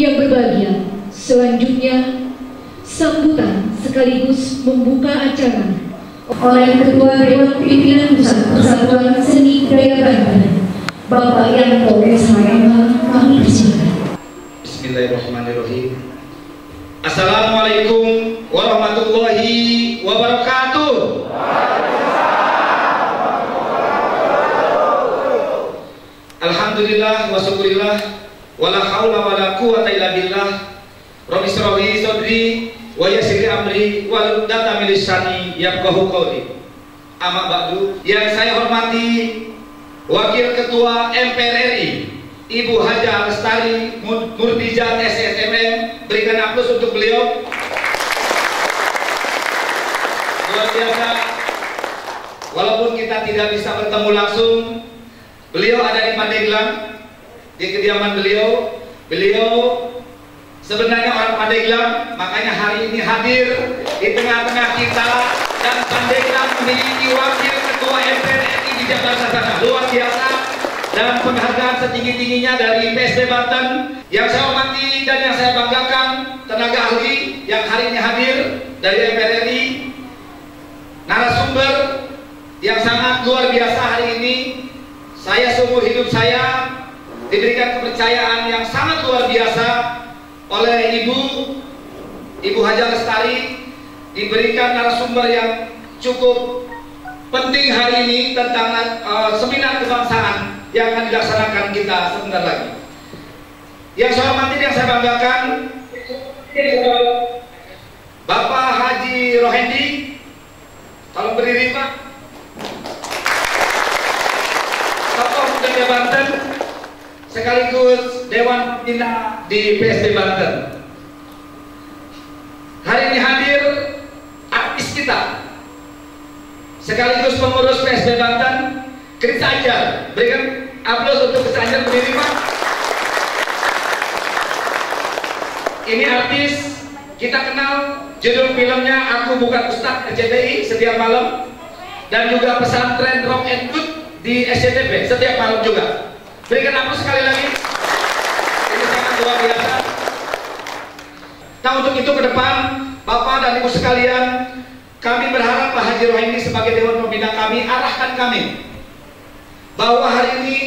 yang berbahagia, selanjutnya sambutan sekaligus membuka acara oleh Ketua Dewan Pimpinan Pusat Persatuan Seni Budaya Banten, Bapak Yanto Esmarema, kami persilakan. Bismillahirrahmanirrahim. Assalamualaikum warahmatullahi wabarakatuh. Alhamdulillah wa syukurillah wala haula wala quwata illa billah. Rabbi shrah li sadri wa yassir li amri wahlul 'uqdatam min lisani yafqahu qawli. Amma ba'du, yang saya hormati Wakil Ketua MPR RI Ibu Haja Lestari Murtijat SSMM, berikan aplaus untuk beliau. Luar biasa. Walaupun kita tidak bisa bertemu langsung, beliau ada di Pandeglang, di kediaman beliau. Beliau sebenarnya orang Pandeglang, makanya hari ini hadir di tengah-tengah kita, dan Pandeglang memiliki wakil ketua MPR RI di Jakarta sana. Luar biasa. Dan penghargaan setinggi-tingginya dari PSD Banten yang saya hormati dan yang saya banggakan, tenaga ahli yang hari ini hadir dari MPR RI, narasumber yang sangat luar biasa hari ini. Saya seumur hidup saya diberikan kepercayaan yang sangat luar biasa oleh Ibu Haja Lestari, diberikan narasumber yang cukup penting hari ini tentang seminar kebangsaan yang akan dilaksanakan kita sebentar lagi. Yang saya hormati, yang saya banggakan, Bapak Haji Rohendi, tolong berdiri Pak. Tokoh budaya Banten, sekaligus Dewan Pembina di PSD Banten. Hari ini hadir artis kita, sekaligus pengurus PSD Banten, Chris Anjar. Berikan aplaus untuk Chris Anjar, berdiri Pak. Ini artis kita kenal, judul filmnya Aku Bukan Ustadz RCTI setiap malam, dan juga pesantren Rock and Good di SCTV setiap malam juga. Berikan aplaus sekali lagi. Ini sangat luar biasa. Nah, untuk itu ke depan, Bapak dan Ibu sekalian, kami berharap Pak Haji Rohendi sebagai Dewan Pembina kami arahkan kami bahwa hari ini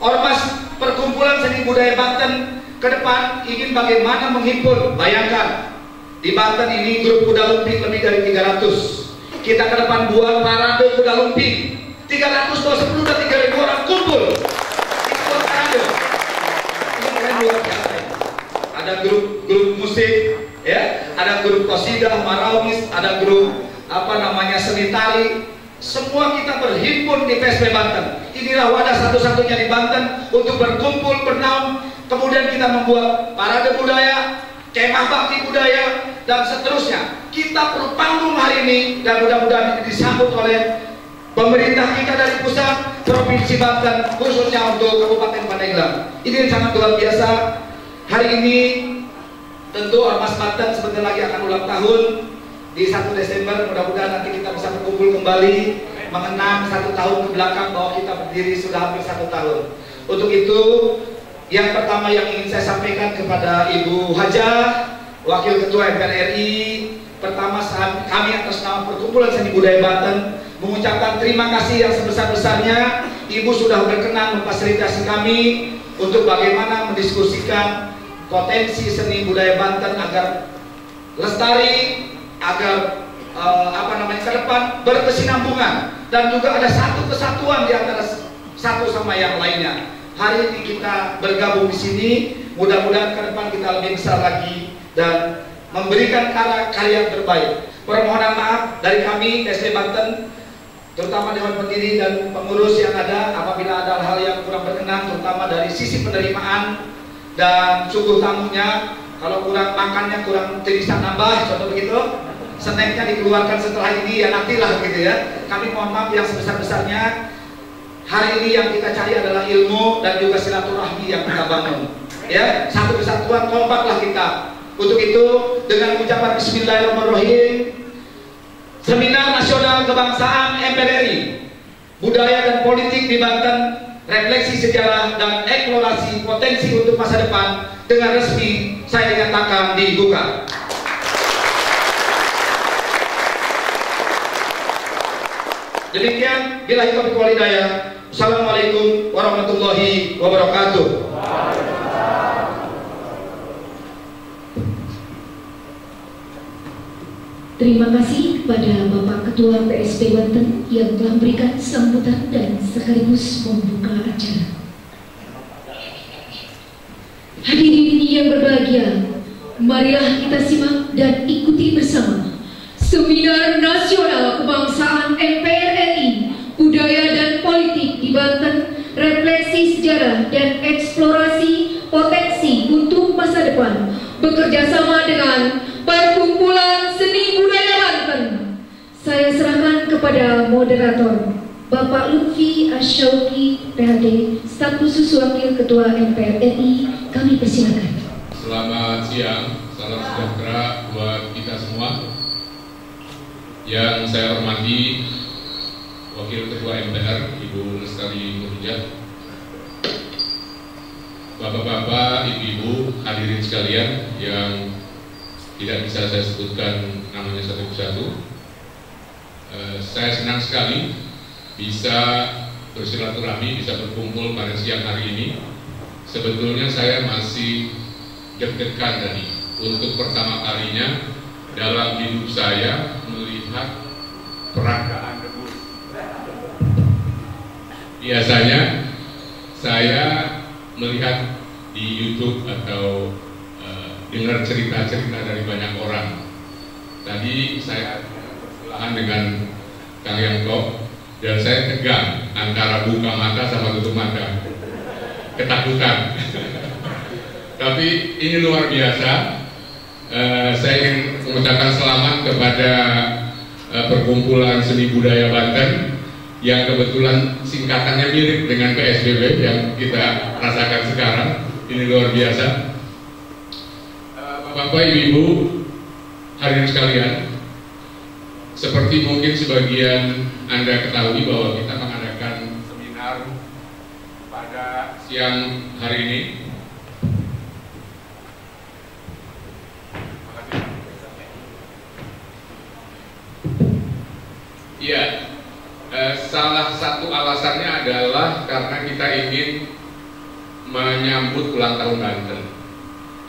Ormas Perkumpulan Seni Budaya Banten ke depan ingin bagaimana menghimpun. Bayangkan, di Banten ini grup kuda lumping lebih dari 300. Kita ke depan buat parade kuda lumping 300, 10 dan 3.000 orang kumpul di sebuah parade. Ini keren luar biasa. Ada grup musik, ya, ada grup qasidah, marawis, ada grup seni tari. Semua kita berhimpun di PSB Banten. Inilah wadah satu-satunya di Banten untuk berkumpul, bernaung. Kemudian kita membuat parade budaya, kemah bakti budaya, dan seterusnya. Kita perlu panggung hari ini, dan mudah-mudahan ini disambut oleh pemerintah kita dari pusat, Provinsi Banten, khususnya untuk Kabupaten Pandeglang. Ini sangat luar biasa. Hari ini tentu Ormas Banten sebentar lagi akan ulang tahun di 1 Desember. Mudah-mudahan nanti kita bisa berkumpul kembali, mengenang 1 tahun ke belakang bahwa kita berdiri sudah hampir 1 tahun. Untuk itu, yang pertama yang ingin saya sampaikan kepada Ibu Haja, Wakil Ketua MPR RI, pertama kami atas nama Perkumpulan Seni Budaya Banten mengucapkan terima kasih yang sebesar-besarnya. Ibu sudah berkenan memfasilitasi kami untuk bagaimana mendiskusikan potensi seni budaya Banten agar lestari, agar ke depan berkesinambungan, dan juga ada satu kesatuan di antara satu sama yang lainnya. Hari ini kita bergabung di sini, mudah-mudahan ke depan kita lebih besar lagi dan memberikan karya terbaik. Permohonan maaf dari kami PSD Banten, terutama Dewan Pendiri dan pengurus yang ada, apabila ada hal yang kurang berkenan, terutama dari sisi penerimaan dan suguh tamunya. Kalau kurang makannya, kurang bisa nambah, contoh begitu, snacknya dikeluarkan setelah ini, ya nantilah gitu ya. Kami mohon maaf yang sebesar-besarnya. Hari ini yang kita cari adalah ilmu dan juga silaturahmi yang kita bangun, ya, satu kesatuan, kompaklah kita. Untuk itu, dengan ucapan Bismillahirrahmanirrahim, Seminar Nasional Kebangsaan MPR RI Budaya dan Politik di Banten refleksi sejarah dan eksplorasi potensi untuk masa depan dengan resmi saya nyatakan dibuka. Demikian, billahi taufiq wal hidayah. Assalamualaikum warahmatullahi wabarakatuh. Terima kasih kepada Bapak Ketua PSP Banten yang telah memberikan sambutan dan sekaligus membuka acara. Hadirin yang berbahagia, marilah kita simak dan ikuti bersama Seminar Nasional Kebangsaan MPR RI Budaya dan Politik di Banten, Refleksi Sejarah dan Eksplorasi Potensi untuk Masa Depan, bekerjasama dengan Perkumpulan Seni Budaya Banten. Saya serahkan kepada moderator Bapak Lutfi Asyauki PhD, staf khusus Wakil Ketua MPR RI. Kami persilakan. Selamat siang, salam sejahtera buat kita semua. Yang saya hormati Wakil Ketua MPR Ibu Lestari Nurhijah, Bapak-bapak, ibu-ibu, hadirin sekalian yang tidak bisa saya sebutkan namanya satu persatu. Saya senang sekali bisa bersilaturahmi, bisa berkumpul pada siang hari ini. Sebetulnya saya masih deg-degan tadi untuk pertama kalinya dalam hidup saya melihat peragaan debus. Biasanya saya melihat di YouTube atau dengar cerita-cerita dari banyak orang. Tadi saya bersebelahan dengan Kang Yanko dan saya tegang antara buka mata sama tutup mata, ketakutan. Tapi ini luar biasa. Saya ingin mengucapkan selamat kepada Perkumpulan Seni Budaya Banten yang kebetulan singkatannya mirip dengan PSBB yang kita rasakan sekarang. Ini luar biasa. Bapak, Ibu, hadirin sekalian, seperti mungkin sebagian Anda ketahui bahwa kita mengadakan seminar pada siang hari ini. Ya, salah satu alasannya adalah karena kita ingin menyambut ulang tahun Banten.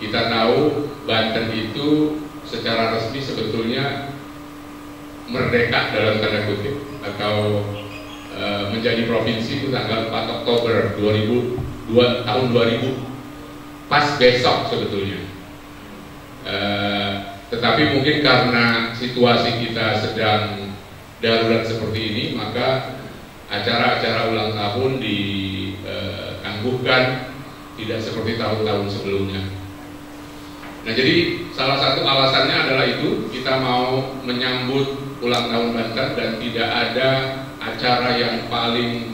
Kita tahu Banten itu secara resmi sebetulnya merdeka dalam tanda kutip atau menjadi provinsi itu tanggal 4 Oktober 2000 pas besok sebetulnya. Tetapi mungkin karena situasi kita sedang darurat seperti ini, maka acara-acara ulang tahun ditangguhkan, tidak seperti tahun-tahun sebelumnya. Nah, jadi salah satu alasannya adalah itu, kita mau menyambut ulang tahun Banten dan tidak ada acara yang paling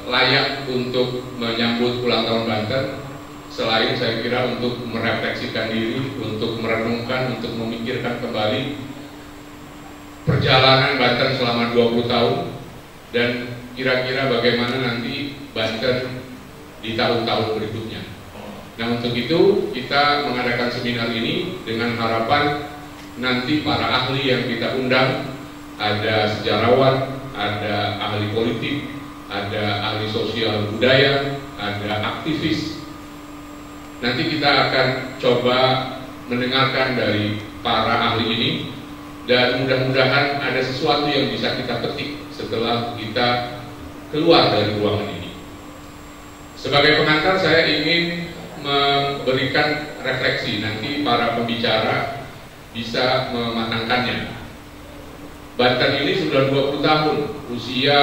layak untuk menyambut ulang tahun Banten selain saya kira untuk merefleksikan diri, untuk merenungkan, untuk memikirkan kembali perjalanan Banten selama 20 tahun dan kira-kira bagaimana nanti Banten di tahun-tahun berikutnya. Nah, untuk itu kita mengadakan seminar ini dengan harapan nanti para ahli yang kita undang, ada sejarawan, ada ahli politik, ada ahli sosial budaya, ada aktivis. Nanti kita akan coba mendengarkan dari para ahli ini dan mudah-mudahan ada sesuatu yang bisa kita petik setelah kita keluar dari ruangan ini. Sebagai pengantar saya ingin memberikan refleksi, nanti para pembicara bisa mematangkannya. Banten ini sudah 20 tahun usia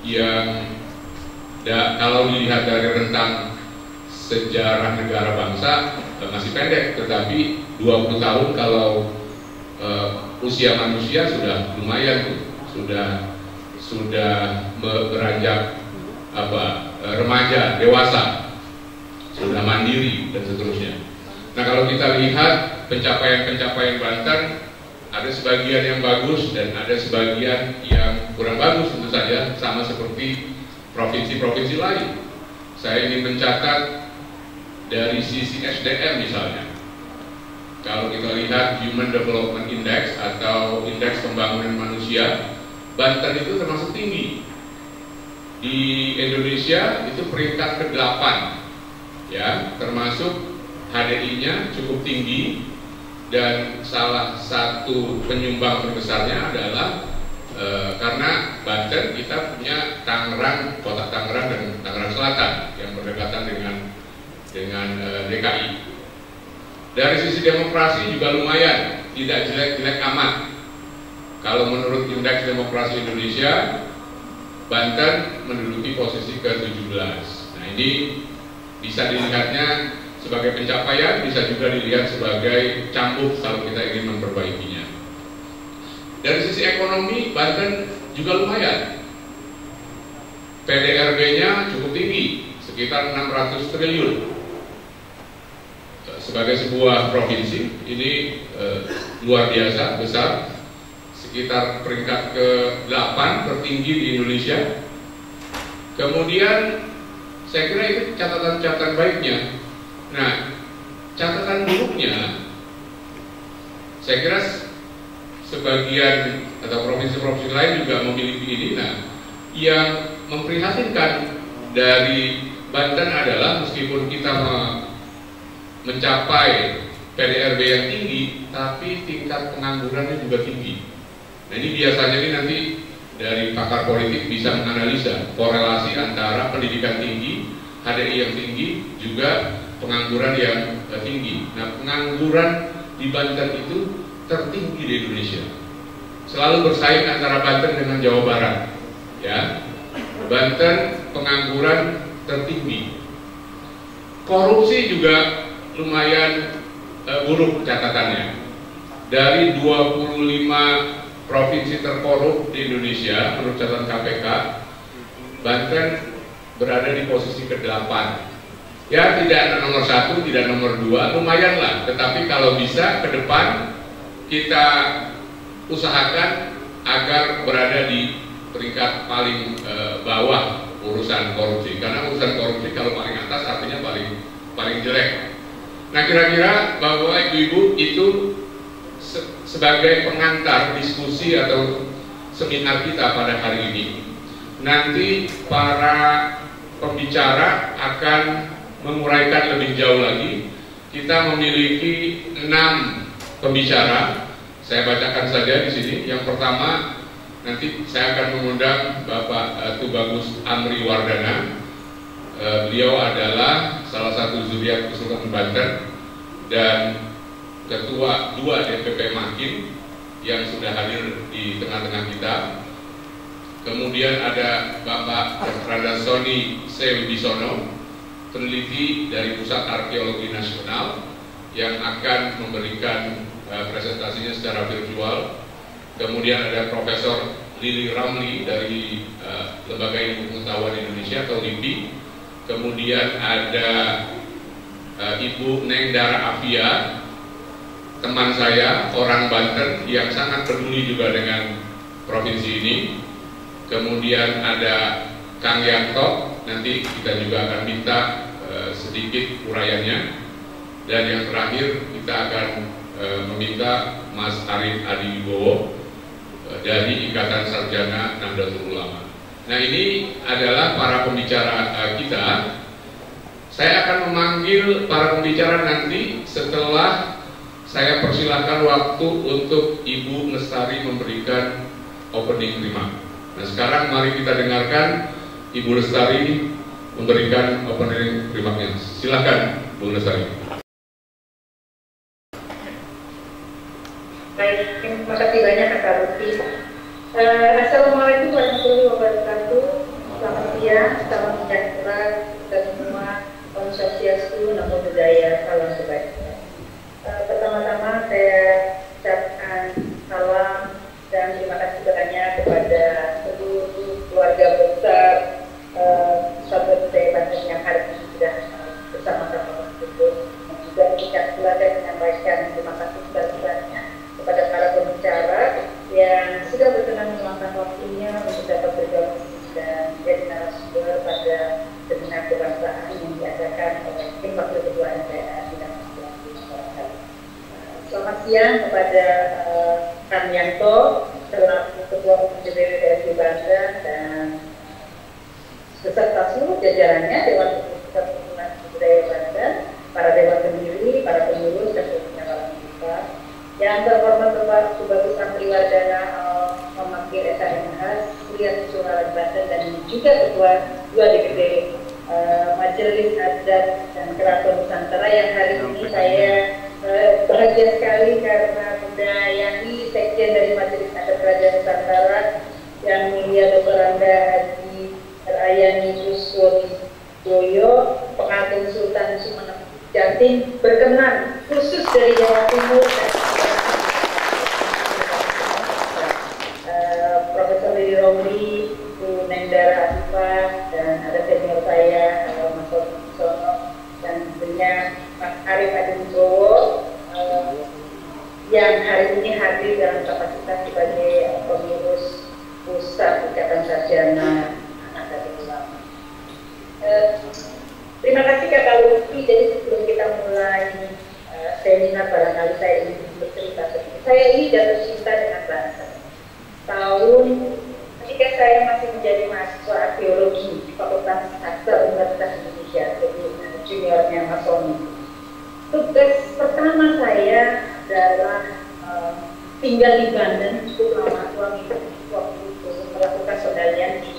yang kalau dilihat dari rentang sejarah negara bangsa masih pendek, tetapi 20 tahun kalau usia manusia sudah lumayan, sudah beranjak remaja, dewasa, sudah mandiri dan seterusnya. Nah, kalau kita lihat pencapaian-pencapaian Banten, ada sebagian yang bagus dan ada sebagian yang kurang bagus tentu saja, sama seperti provinsi-provinsi lain. Saya ingin mencatat dari sisi SDM misalnya. Kalau kita lihat Human Development Index atau Indeks Pembangunan Manusia, Banten itu termasuk tinggi. Di Indonesia itu peringkat ke-8, ya, termasuk HDI-nya cukup tinggi, dan salah satu penyumbang terbesarnya adalah karena Banten kita punya Tangerang, kota Tangerang dan Tangerang Selatan yang berdekatan dengan DKI. Dari sisi demokrasi juga lumayan, tidak jelek-jelek amat. Kalau menurut Indeks Demokrasi Indonesia, Banten menduduki posisi ke-17. Nah, ini bisa dilihatnya sebagai pencapaian, bisa juga dilihat sebagai cambuk kalau kita ingin memperbaikinya. Dari sisi ekonomi, Banten juga lumayan. PDRB-nya cukup tinggi, sekitar 600 triliun. Sebagai sebuah provinsi, ini luar biasa, besar. Sekitar peringkat ke-8 tertinggi di Indonesia. Kemudian, saya kira itu catatan-catatan baiknya. Nah, catatan buruknya, saya kira sebagian atau provinsi-provinsi lain juga memiliki ini. Nah, yang memprihatinkan dari Banten adalah meskipun kita mencapai PDRB yang tinggi, tapi tingkat penganggurannya juga tinggi. Nah, ini biasanya ini nanti dari pakar politik bisa menganalisa korelasi antara pendidikan tinggi, HDI yang tinggi, juga pengangguran yang tinggi. Nah, pengangguran di Banten itu tertinggi di Indonesia. Selalu bersaing antara Banten dengan Jawa Barat. Ya, Banten pengangguran tertinggi. Korupsi juga lumayan buruk catatannya. Dari 25 provinsi terkorup di Indonesia menurut catatan KPK, Banten berada di posisi ke-8. Ya, tidak nomor 1, tidak nomor 2, lumayan lah. Tetapi kalau bisa ke depan kita usahakan agar berada di peringkat paling bawah urusan korupsi. Karena urusan korupsi kalau paling atas artinya paling jelek. Nah, kira-kira Bapak Ibu itu sebagai pengantar diskusi atau seminar kita pada hari ini, nanti para pembicara akan menguraikan lebih jauh lagi. Kita memiliki 6 pembicara. Saya bacakan saja di sini. Yang pertama, nanti saya akan mengundang Bapak Tubagus Amri Wardana. Beliau adalah salah satu zuriat Kesultanan Banten dan Ketua 2 DPP Makin yang sudah hadir di tengah-tengah kita. Kemudian ada Bapak Radasoni C. Wibisono, peneliti dari Pusat Arkeologi Nasional, yang akan memberikan presentasinya secara virtual. Kemudian ada Profesor Lili Ramli dari Lembaga Ilmu Pengetahuan Indonesia atau LIPI. Kemudian ada Ibu Neng Dara Afia, teman saya, orang Banten yang sangat peduli juga dengan provinsi ini. Kemudian ada Kang Yanto, nanti kita juga akan minta sedikit uraiannya. Dan yang terakhir kita akan meminta Mas Arif Adi Wibowo dari Ikatan Sarjana Nahdlatul Ulama. Nah, ini adalah para pembicara kita. Saya akan memanggil para pembicara nanti setelah saya persilahkan waktu untuk Ibu Lestari memberikan opening remark. Nah, sekarang mari kita dengarkan Ibu Lestari memberikan opening remarknya. Silakan, Bu Lestari. Baik, terima kasih banyak Kak Lutfi. Assalamualaikum warahmatullahi wabarakatuh. Selamat siang, salam sejahtera kita semua. Om Swastiastu, Namo Buddhaya, salam kebaikan. Pertama-tama saya ucapkan salam dan terima kasih banyak kepada seluruh keluarga besar sahabat saya Banten yang hari ini sudah bersama-sama berkumpul, dan juga mengucapkan pula dan menyampaikan terima kasih sebesar-besarnya kepada para pembicara yang sudah berkenan meluangkan waktunya untuk dapat bergabung dan menjadi narasumber siang kepada Kang Yanto selaku Ketua Umum DPW PSI Banten dan beserta seluruh jajarannya Dewan Perkumpulan Budaya Banten, para dewan pendiri, para pengurus dan para peserta. Yang terhormat Bapak Subagio Samriwardana memanggil SMH Kuliah Suara Banten dan juga Ketua 2 DPD Majelis Adat dan Keraton Nusantara yang hari ini saya bahagia sekali karena Bunda Yani, Sekjen dari Majelis Adat Kerajaan Nusantara, yang mulia Dr. Anda Haji Ayani Suswodoyo, Pengantin Sultan Sumeneb Jatim, berkenan khusus dari Jawa Timur dan Profesor Lili Romli, Bu Nendara Afifah, dan ada senior saya Mas Sono, dan tentunya Mas Arif Adinbowo yang hari ini hadir dalam kapasitas sebagai pengurus Pusat Ikatan Sarjana Anak dan Ulama. Terima kasih Kak Lutfi. Jadi sebelum kita mulai seminar, barangkali saya ingin bercerita sedikit. Saya ini jatuh cinta dengan bangsa. Tahun ketika saya masih menjadi mahasiswa arkeologi di Fakultas Sastra Universitas Indonesia, jadi juniornya Mas Soni. Tugas pertama saya adalah tinggal di Banten cukup lama, 2 minggu waktu itu melakukan penggalian di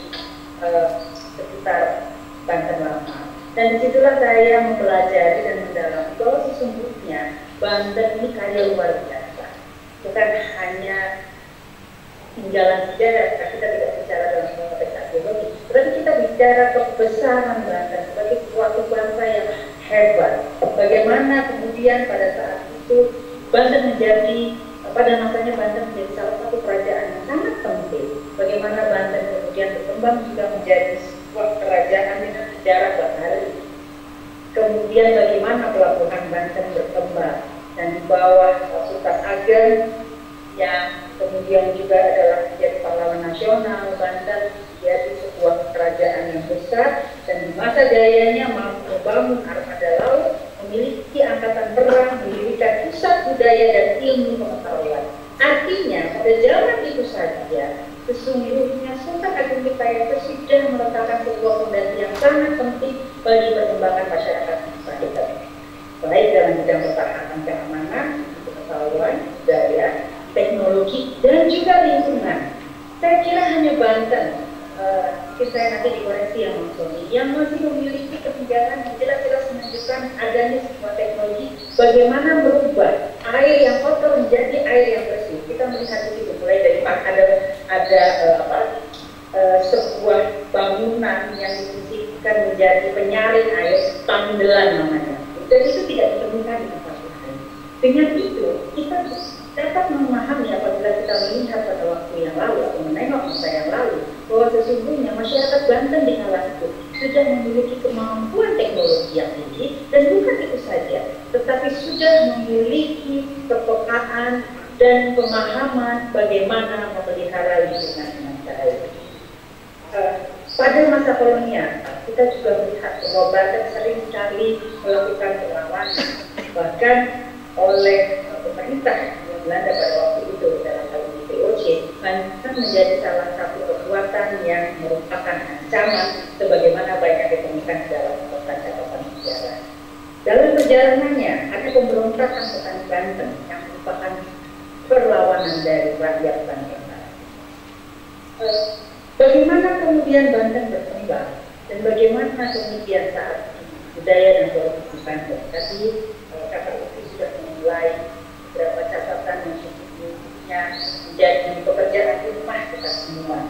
sekitar Banten lama. Dan disitulah saya mempelajari dan mendalami bahwa sesungguhnya Banten ini kaya luar biasa. Bukan hanya tinggalan sejarah, kita tidak bicara dalam konteks arkeologi, tetapi kita bicara kebesaran Banten sebagai suatu bangsa yang hebat. Bagaimana kemudian pada saat itu Banten menjadi, pada masanya Banten menjadi salah satu kerajaan yang sangat penting. Bagaimana Banten kemudian berkembang juga menjadi sebuah kerajaan dengan sejarah bahari. Kemudian bagaimana pelabuhan Banten berkembang dan di bawah Sultan Ageng yang kemudian juga adalah menjadi pahlawan nasional, Banten menjadi sebuah kerajaan yang besar dan di masa jayanya mampu membangun armada laut, memiliki angkatan perang, mendirikan pusat budaya dan ilmu pengetahuan. Artinya pada zaman itu saja sesungguhnya Sultan Agung Mitayasa sudah meletakkan sebuah fondasi yang sangat penting bagi perkembangan masyarakat Banten, baik dalam bidang pertahanan keamanan, pengetahuan, budaya, teknologi, dan juga lingkungan. Saya kira hanya Banten, saya nanti dikoreksi yang maksudnya, yang masih memiliki kebijakan yang jelas-jelas menunjukkan adanya sebuah teknologi bagaimana merubah air yang kotor menjadi air yang bersih. Kita melihat itu mulai dari ada sebuah bangunan yang difungsikan menjadi penyaring air, Pandelan namanya. Dan itu tidak ditemukan di tempat lain. Dengan itu kita dapat memahami apabila kita melihat pada waktu yang lalu atau menengok masa yang lalu bahwa sesungguhnya masyarakat Banten di kala itu sudah memiliki kemampuan teknologi yang tinggi dan bukan itu saja, tetapi sudah memiliki kepekaan dan pemahaman bagaimana memelihara lingkungan dengan baik. Pada masa kolonial kita juga melihat bahwa Banten sering sekali melakukan perlawanan, bahkan oleh pemerintah Belanda pada waktu itu dalam hal ini VOC, Banten menjadi salah satu kekuatan yang merupakan ancaman sebagaimana banyak ditemukan dalam catatan sejarah. Dalam perjalanannya ada pemberontakan petani Banten yang merupakan perlawanan dari rakyat Banten. Bagaimana kemudian Banten berkembang dan bagaimana kemudian saat budaya dan politik Banten? Tadi Kakak Lutfi sudah memulai beberapa catatan yang sesungguhnya menjadi pekerjaan rumah kita semua.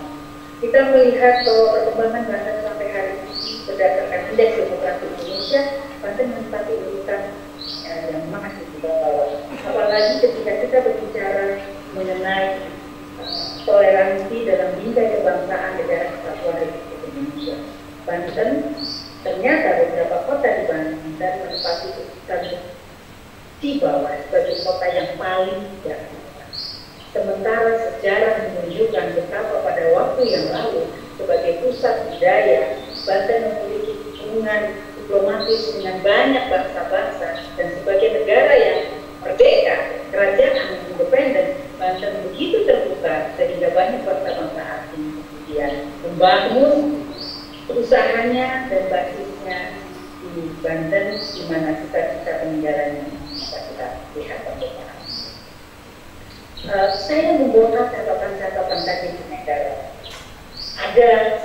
Kita melihat bahwa perkembangan Banten sampai hari ini berdasarkan Indeks Demokrasi Indonesia, Banten menempati urutan yang masih di bawah. Apalagi ketika kita berbicara mengenai toleransi dalam bingkai kebangsaan negara kesatuan Republik Indonesia. Banten ternyata beberapa kota di Banten menempati urutan di bawah sebagai kota yang paling tidak. Sementara sejarah menunjukkan betapa pada waktu yang lalu sebagai pusat budaya, Banten memiliki hubungan diplomatis dengan banyak bangsa-bangsa dan sebagai negara yang merdeka, kerajaan bagaimana cita-cita peninggalan yang bisa kita lihat bersama. Saya membawa catatan-catatan tadi di negara. Ada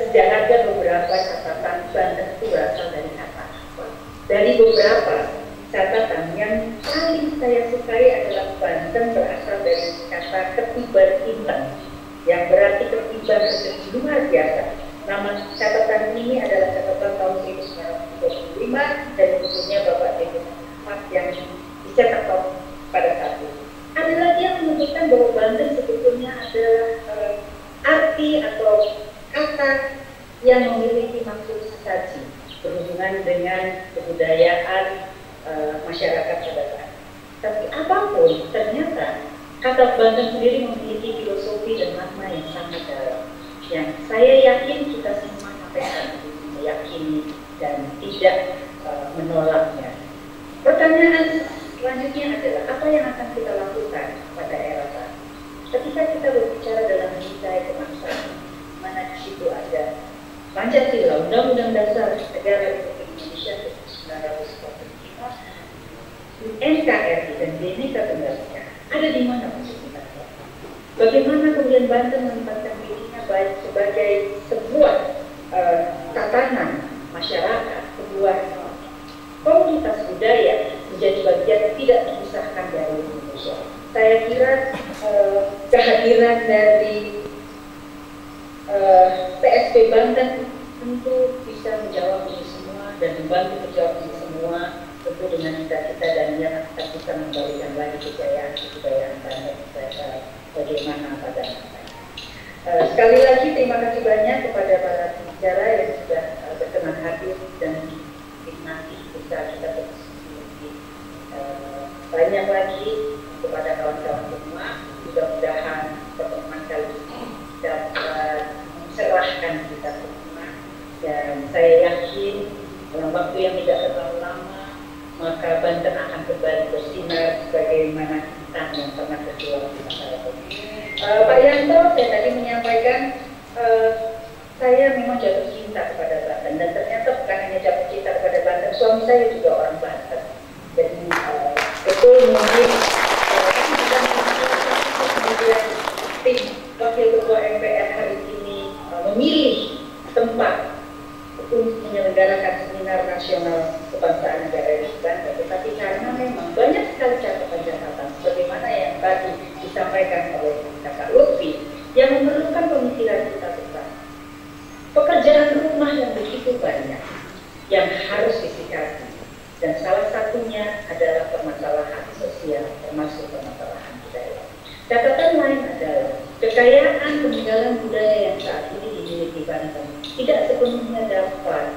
beberapa catatan Banten itu berasal dari kata apa. Dari beberapa catatan yang paling saya sukai adalah Banten berasal dari kata ketiban inten, yang berarti ketiban rezeki luar biasa. Nama catatan ini adalah catatan tahun 1925 dan bukunya Bapak Dewi yang dicetak pada saat itu. Ada lagi yang menunjukkan bahwa Banten sebetulnya adalah arti atau kata yang memiliki maksud sesaji berhubungan dengan kebudayaan masyarakat pada saat. Tapi apapun, ternyata kata Banten sendiri memiliki filosofi dan makna yang sangat dalam, yang saya yakin kita semua sampai saat ini meyakini dan tidak menolaknya. Pertanyaan selanjutnya adalah apa yang akan kita lakukan pada era saat ini? Ketika kita berbicara dalam nilai kebangsaan, mana di situ ada Pancasila, Undang-Undang Dasar Negara Republik Indonesia 1945, NKRI dan Bhinneka Tunggal Ika, ada di mana maksud kita? Bagaimana kemudian Banten menempatkan dirinya baik sebagai sebuah tatanan masyarakat, sebuah komunitas budaya menjadi bagian tidak terpisahkan dari Indonesia. Saya kira kehadiran dari PSP Banten tentu bisa menjawab ini semua dan membantu menjawab ini semua, tentu dengan cita-cita dan niat kita bisa memberikan lagi kejayaan Banten bagaimana pada masanya. Sekali lagi terima kasih banyak kepada para pembicara yang sudah berkenan hadir dan nanti bisa kita berdiskusi banyak lagi kepada kawan-kawan semua. Mudah-mudahan pertemuan kali ini dapat mencerahkan kita semua, dan saya yakin dalam waktu yang tidak terlalu lama maka Banten akan kembali bersinar sebagaimana kita yang pernah berjuang di masa lalu. Pak Yanto, saya tadi menyampaikan saya memang jatuh cinta kepada Banten, dan ternyata bukan hanya jatuh cinta kepada Banten, suami saya juga orang Banten. Jadi betul mungkin kemudian tim Wakil Ketua MPR hari ini memilih tempat untuk menyelenggarakan seminar nasional kebangsaan negara di Banten, tetapi karena memang banyak sekali catatan-catatan sebagaimana yang tadi disampaikan oleh Kakak Lutfi yang memerlukan pemikiran kita bersama. Pekerjaan rumah yang begitu banyak yang harus disikapi, dan salah satunya adalah permasalahan sosial termasuk permasalahan budaya. Catatan lain adalah kekayaan peninggalan budaya yang saat ini dimiliki Banten tidak sepenuhnya dapat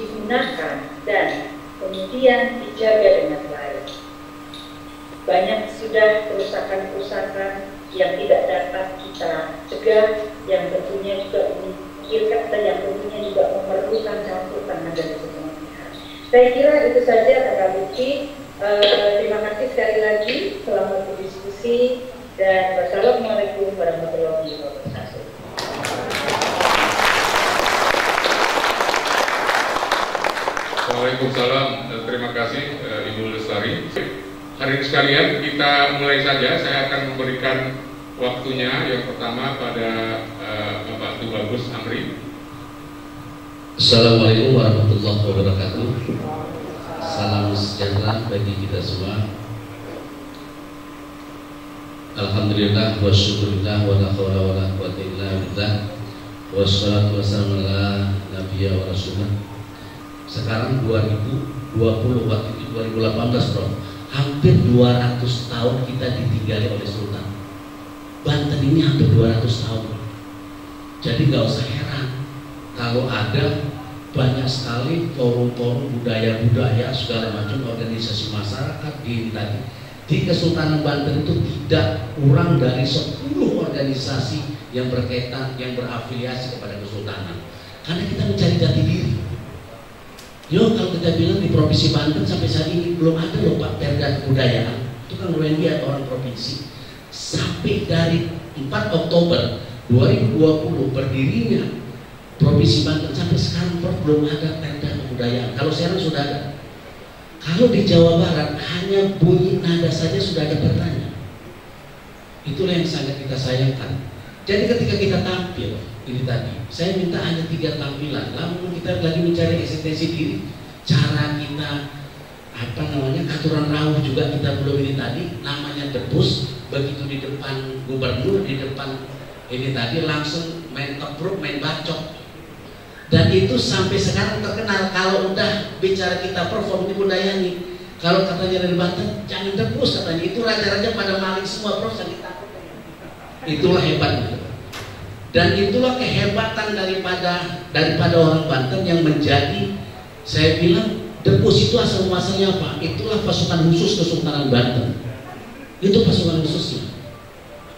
digunakan dan kemudian dijaga dengan baik. Banyak sudah kerusakan-kerusakan yang tidak dapat kita cegah, yang tentunya juga yang tentunya juga memerlukan campur tangan dari semua pihak. Saya kira itu saja Kakak Luki. Terima kasih sekali lagi, selamat berdiskusi, dan wassalamualaikum warahmatullahi wabarakatuh. Waalaikumsalam, terima kasih Ibu Lestari. Hari ini sekalian kita mulai saja. Saya akan memberikan waktunya yang pertama pada Bapak Tubagus Amri. Assalamualaikum warahmatullahi wabarakatuh. Salam sejahtera bagi kita semua. Alhamdulillah wa syukurillah wa la hawla wa la quwwata illa billah. Wassalatu wassalamu ala nabiyya wa rasulullah. Sekarang 2020, waktu itu 2018 bro, hampir 200 tahun kita ditinggali oleh Sultan. Banten ini hampir 200 tahun. Jadi nggak usah heran kalau ada banyak sekali forum-forum budaya-budaya segala macam organisasi masyarakat di Kesultanan Banten itu tidak kurang dari 10 organisasi yang berkaitan, yang berafiliasi kepada Kesultanan. Karena kita mencari jati diri. Yo, kalau kita bilang di Provinsi Banten sampai saat ini belum ada loh Pak Perda Kebudayaan. Itu kan WNI atau orang provinsi. Sampai dari 4 Oktober 2020 berdirinya Provinsi Banten sampai sekarang belum ada Perda Kebudayaan. Kalau sekarang sudah ada. Kalau di Jawa Barat hanya bunyi nada saja sudah ada pertanyaan. Itulah yang sangat kita sayangkan. Jadi ketika kita tampil ini tadi, saya minta hanya 3 tampilan. Lalu kita lagi mencari eksistensi diri, cara kita aturan rawuh juga kita belum ini tadi, namanya debus. Begitu di depan gubernur, di depan ini tadi langsung main kepruk, main bacok. Dan itu sampai sekarang terkenal. Kalau udah bicara kita perform di Budayani, kalau katanya dari Banten, jangan debus katanya. Itu raja-raja pada maling semua, bro, yang kita. Itulah hebatnya. Dan itulah kehebatan daripada orang Banten yang menjadi, saya bilang, debus itu asal muasalnya apa? Itulah pasukan khusus Kesultanan Banten. Itu pasukan khususnya.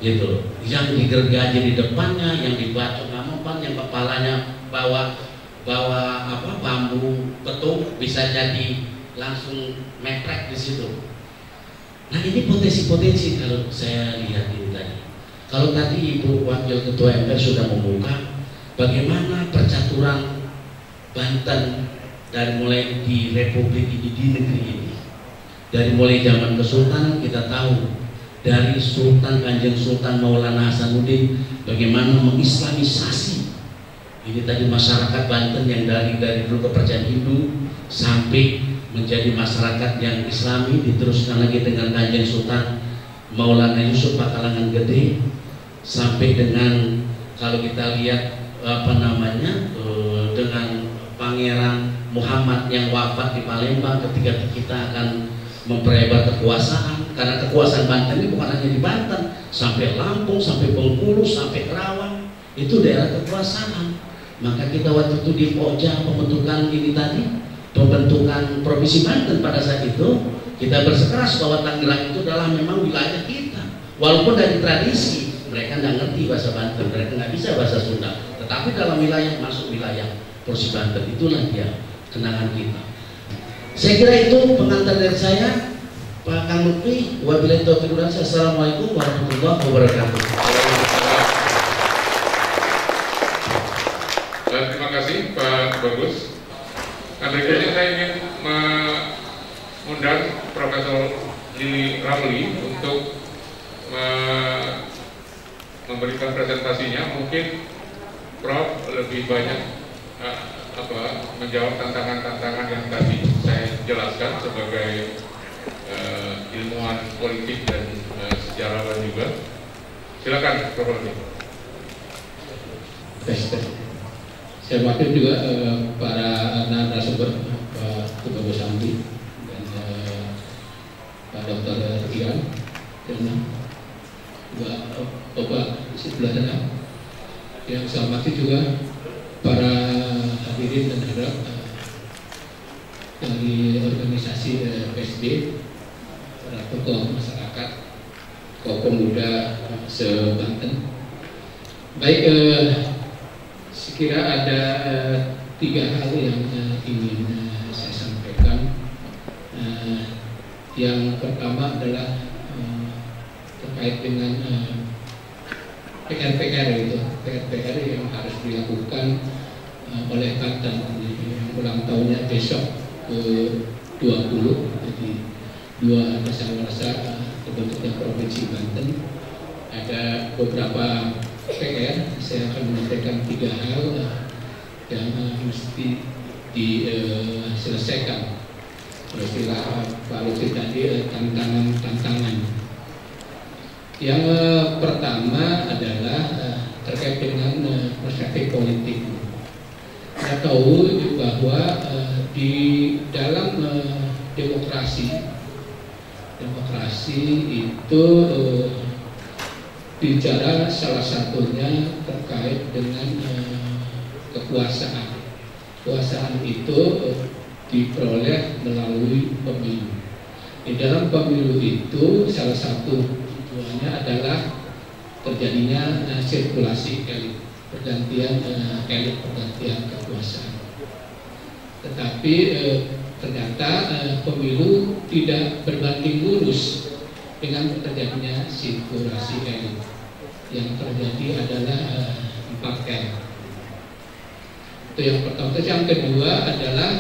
Gitu. Yang digergaji di depannya, yang dibacok ngamopan, yang kepalanya bawa bambu petung, bisa jadi langsung meprek di situ. Nah, ini potensi-potensi kalau saya lihat ini tadi. Kalau tadi Ibu Wakil Ketua MPR sudah membuka bagaimana percaturan Banten dari mulai di Republik ini, di negeri ini, dari mulai zaman Kesultanan kita tahu dari Sultan Kanjeng Sultan Maulana Hasanuddin bagaimana mengislamisasi ini tadi masyarakat Banten yang dari dulu kepercayaan Hindu sampai menjadi masyarakat yang Islami, diteruskan lagi dengan Kanjeng Sultan Maulana Yusuf Pakalangan Gede sampai dengan kalau kita lihat dengan Pangeran Muhammad yang wafat di Palembang ketika kita akan memperhebat kekuasaan, karena kekuasaan Banten ini bukan hanya di Banten, sampai Lampung, sampai Bengkulu, sampai Kerawang, itu daerah kekuasaan. Maka kita waktu itu di Pokja pembentukan ini tadi, pembentukan Provinsi Banten pada saat itu, kita bersikeras bahwa Tangerang itu adalah memang wilayah kita. Walaupun dari tradisi mereka nggak ngerti bahasa Banten, mereka nggak bisa bahasa Sunda, tetapi dalam wilayah masuk wilayah Provinsi Banten, itulah dia kenangan kita. Saya kira itu pengantar dari saya, Pak Kang Lutfi. Wabillahi taufiq wal hidayah. Assalamualaikum warahmatullahi wabarakatuh. Terima kasih Pak Bagus. Nah, berikutnya saya ingin mengundang Profesor Lili Ramli untuk memberikan presentasinya. Mungkin Prof lebih banyak menjawab tantangan-tantangan yang tadi saya jelaskan sebagai ilmuwan politik dan sejarawan juga. Silakan Prof. Lili. Saya wakil juga para narasumber Pak Bagus Hamdi dan Pak Dr. Ian dan Bapak sebelah sana. Yang saya wakil juga para hadirin dan hadirat dari organisasi PSD, para tokoh masyarakat, tokoh pemuda se-Banten. Baik, sekira ada 3 hal yang ingin saya sampaikan. Yang pertama adalah terkait dengan PR yang harus dilakukan oleh Banten. Yang ulang tahunnya besok ke-20, jadi 2 Dasawarsa terbentuknya Provinsi Banten. Ada beberapa PR, saya akan menyampaikan 3 hal yang mesti diselesaikan. Istilah Pak Lutfi tadi tantangan. Yang pertama adalah terkait dengan perspektif politik. Kita tahu bahwa di dalam demokrasi itu bicara salah satunya terkait dengan kekuasaan. Kekuasaan itu diperoleh melalui pemilu. Di dalam pemilu itu salah satu tujuannya adalah terjadinya sirkulasi elit, pergantian elit, pergantian kekuasaan. Tetapi ternyata pemilu tidak berbanding lurus dengan terjadinya sirkulasi elit. Yang terjadi adalah 4 L. Itu yang pertama. Terus yang kedua adalah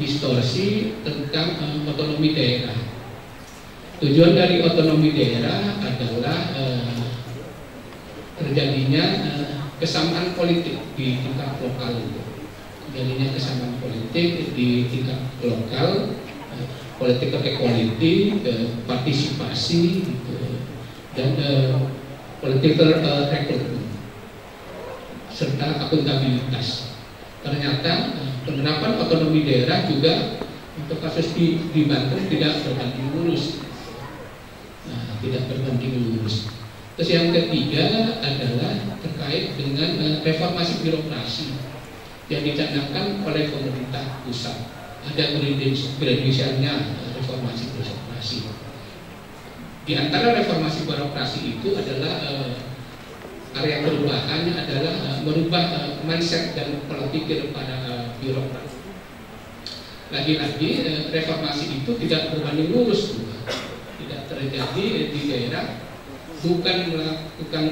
distorsi tentang otonomi daerah. Tujuan dari otonomi daerah adalah terjadinya kesamaan politik di tingkat lokal. Terjadinya kesamaan politik di tingkat lokal, political equality, partisipasi, gitu, dan political recruitment serta akuntabilitas. Ternyata penerapan otonomi daerah juga untuk kasus di Banten tidak berbanding lurus. Tidak berbanding lurus. Terus yang ketiga adalah terkait dengan reformasi birokrasi yang dicanangkan oleh pemerintah pusat. Ada gradasinya reformasi birokrasi. Di antara reformasi birokrasi itu adalah area perubahannya adalah merubah mindset dan pola pikir para birokrat. Lagi-lagi reformasi itu tidak berbanding lurus juga. Tidak terjadi di daerah, bukan melakukan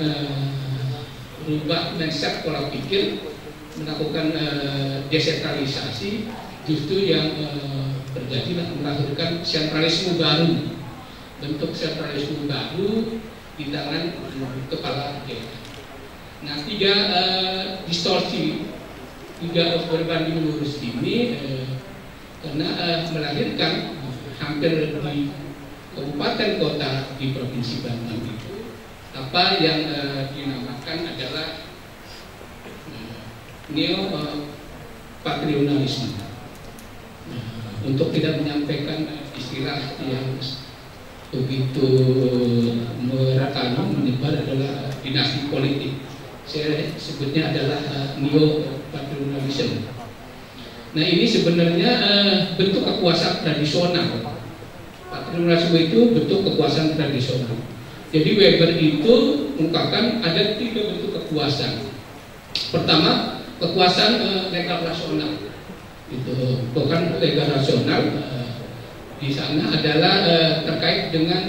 merubah mindset pola pikir, melakukan desentralisasi, justru yang terjadi melahirkan sentralisme baru, bentuk sentralisme baru di tangan kepala daerah. Nah, tiga distorsi, tiga berbanding lurus ini karena melahirkan hampir di kabupaten kota di provinsi Banten itu apa yang dinamakan adalah neo-patrionalisme. Untuk tidak menyampaikan istilah yang begitu menyebar adalah dinasti politik, saya sebutnya adalah neo-patrionalisme. Nah, ini sebenarnya bentuk kekuasaan tradisional. Patrionalisme itu bentuk kekuasaan tradisional. Jadi Weber itu mengungkapkan ada tiga bentuk kekuasaan. Pertama, kekuasaan legal rasional. Itu bukan legal rasional. Di sana adalah terkait dengan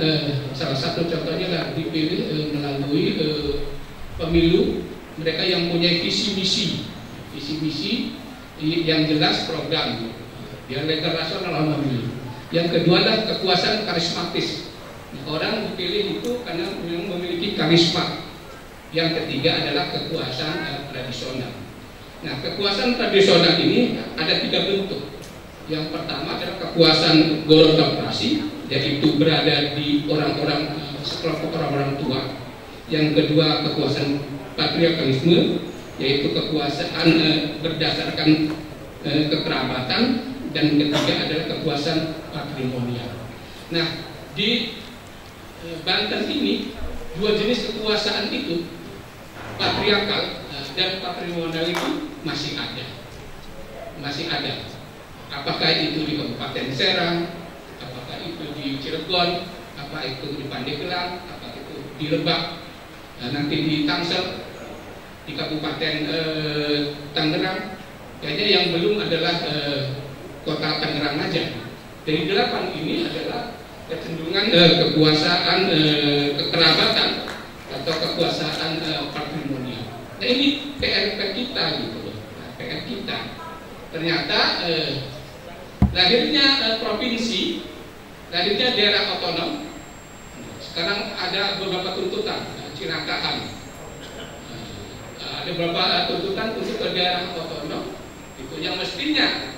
salah satu contohnya lah dipilih melalui pemilu mereka yang punya visi misi yang jelas program. Yang legal rasional memilih. Yang kedua adalah kekuasaan karismatis. Orang dipilih itu karena memiliki karisma. Yang ketiga adalah kekuasaan tradisional. Nah, kekuasaan tradisional ini ada tiga bentuk. Yang pertama adalah kekuasaan goronokrasi, yaitu berada di orang-orang sekelompok orang-orang tua. Yang kedua kekuasaan patriarkalisme, yaitu kekuasaan berdasarkan kekerabatan, dan ketiga adalah kekuasaan patrimonial. Nah, di Banten ini dua jenis kekuasaan itu, patriarkal dan patrimonial itu masih ada. Apakah itu di Kabupaten Serang, apakah itu di Cirebon, apa itu di Pandeglang, apa itu di Lebak, nanti di Tangsel, di Kabupaten Tangerang. Kayaknya yang belum adalah Kota Tangerang aja. Dari 8 ini adalah kecenderungan kekuasaan kekerabatan atau kekuasaan patrimonial. Nah, ini PR kita gitu loh. Nah, PR kita. Ternyata lahirnya provinsi, lahirnya daerah otonom. Sekarang ada beberapa tuntutan, Cinakaan. Ada beberapa tuntutan untuk ke daerah otonom. Itu yang mestinya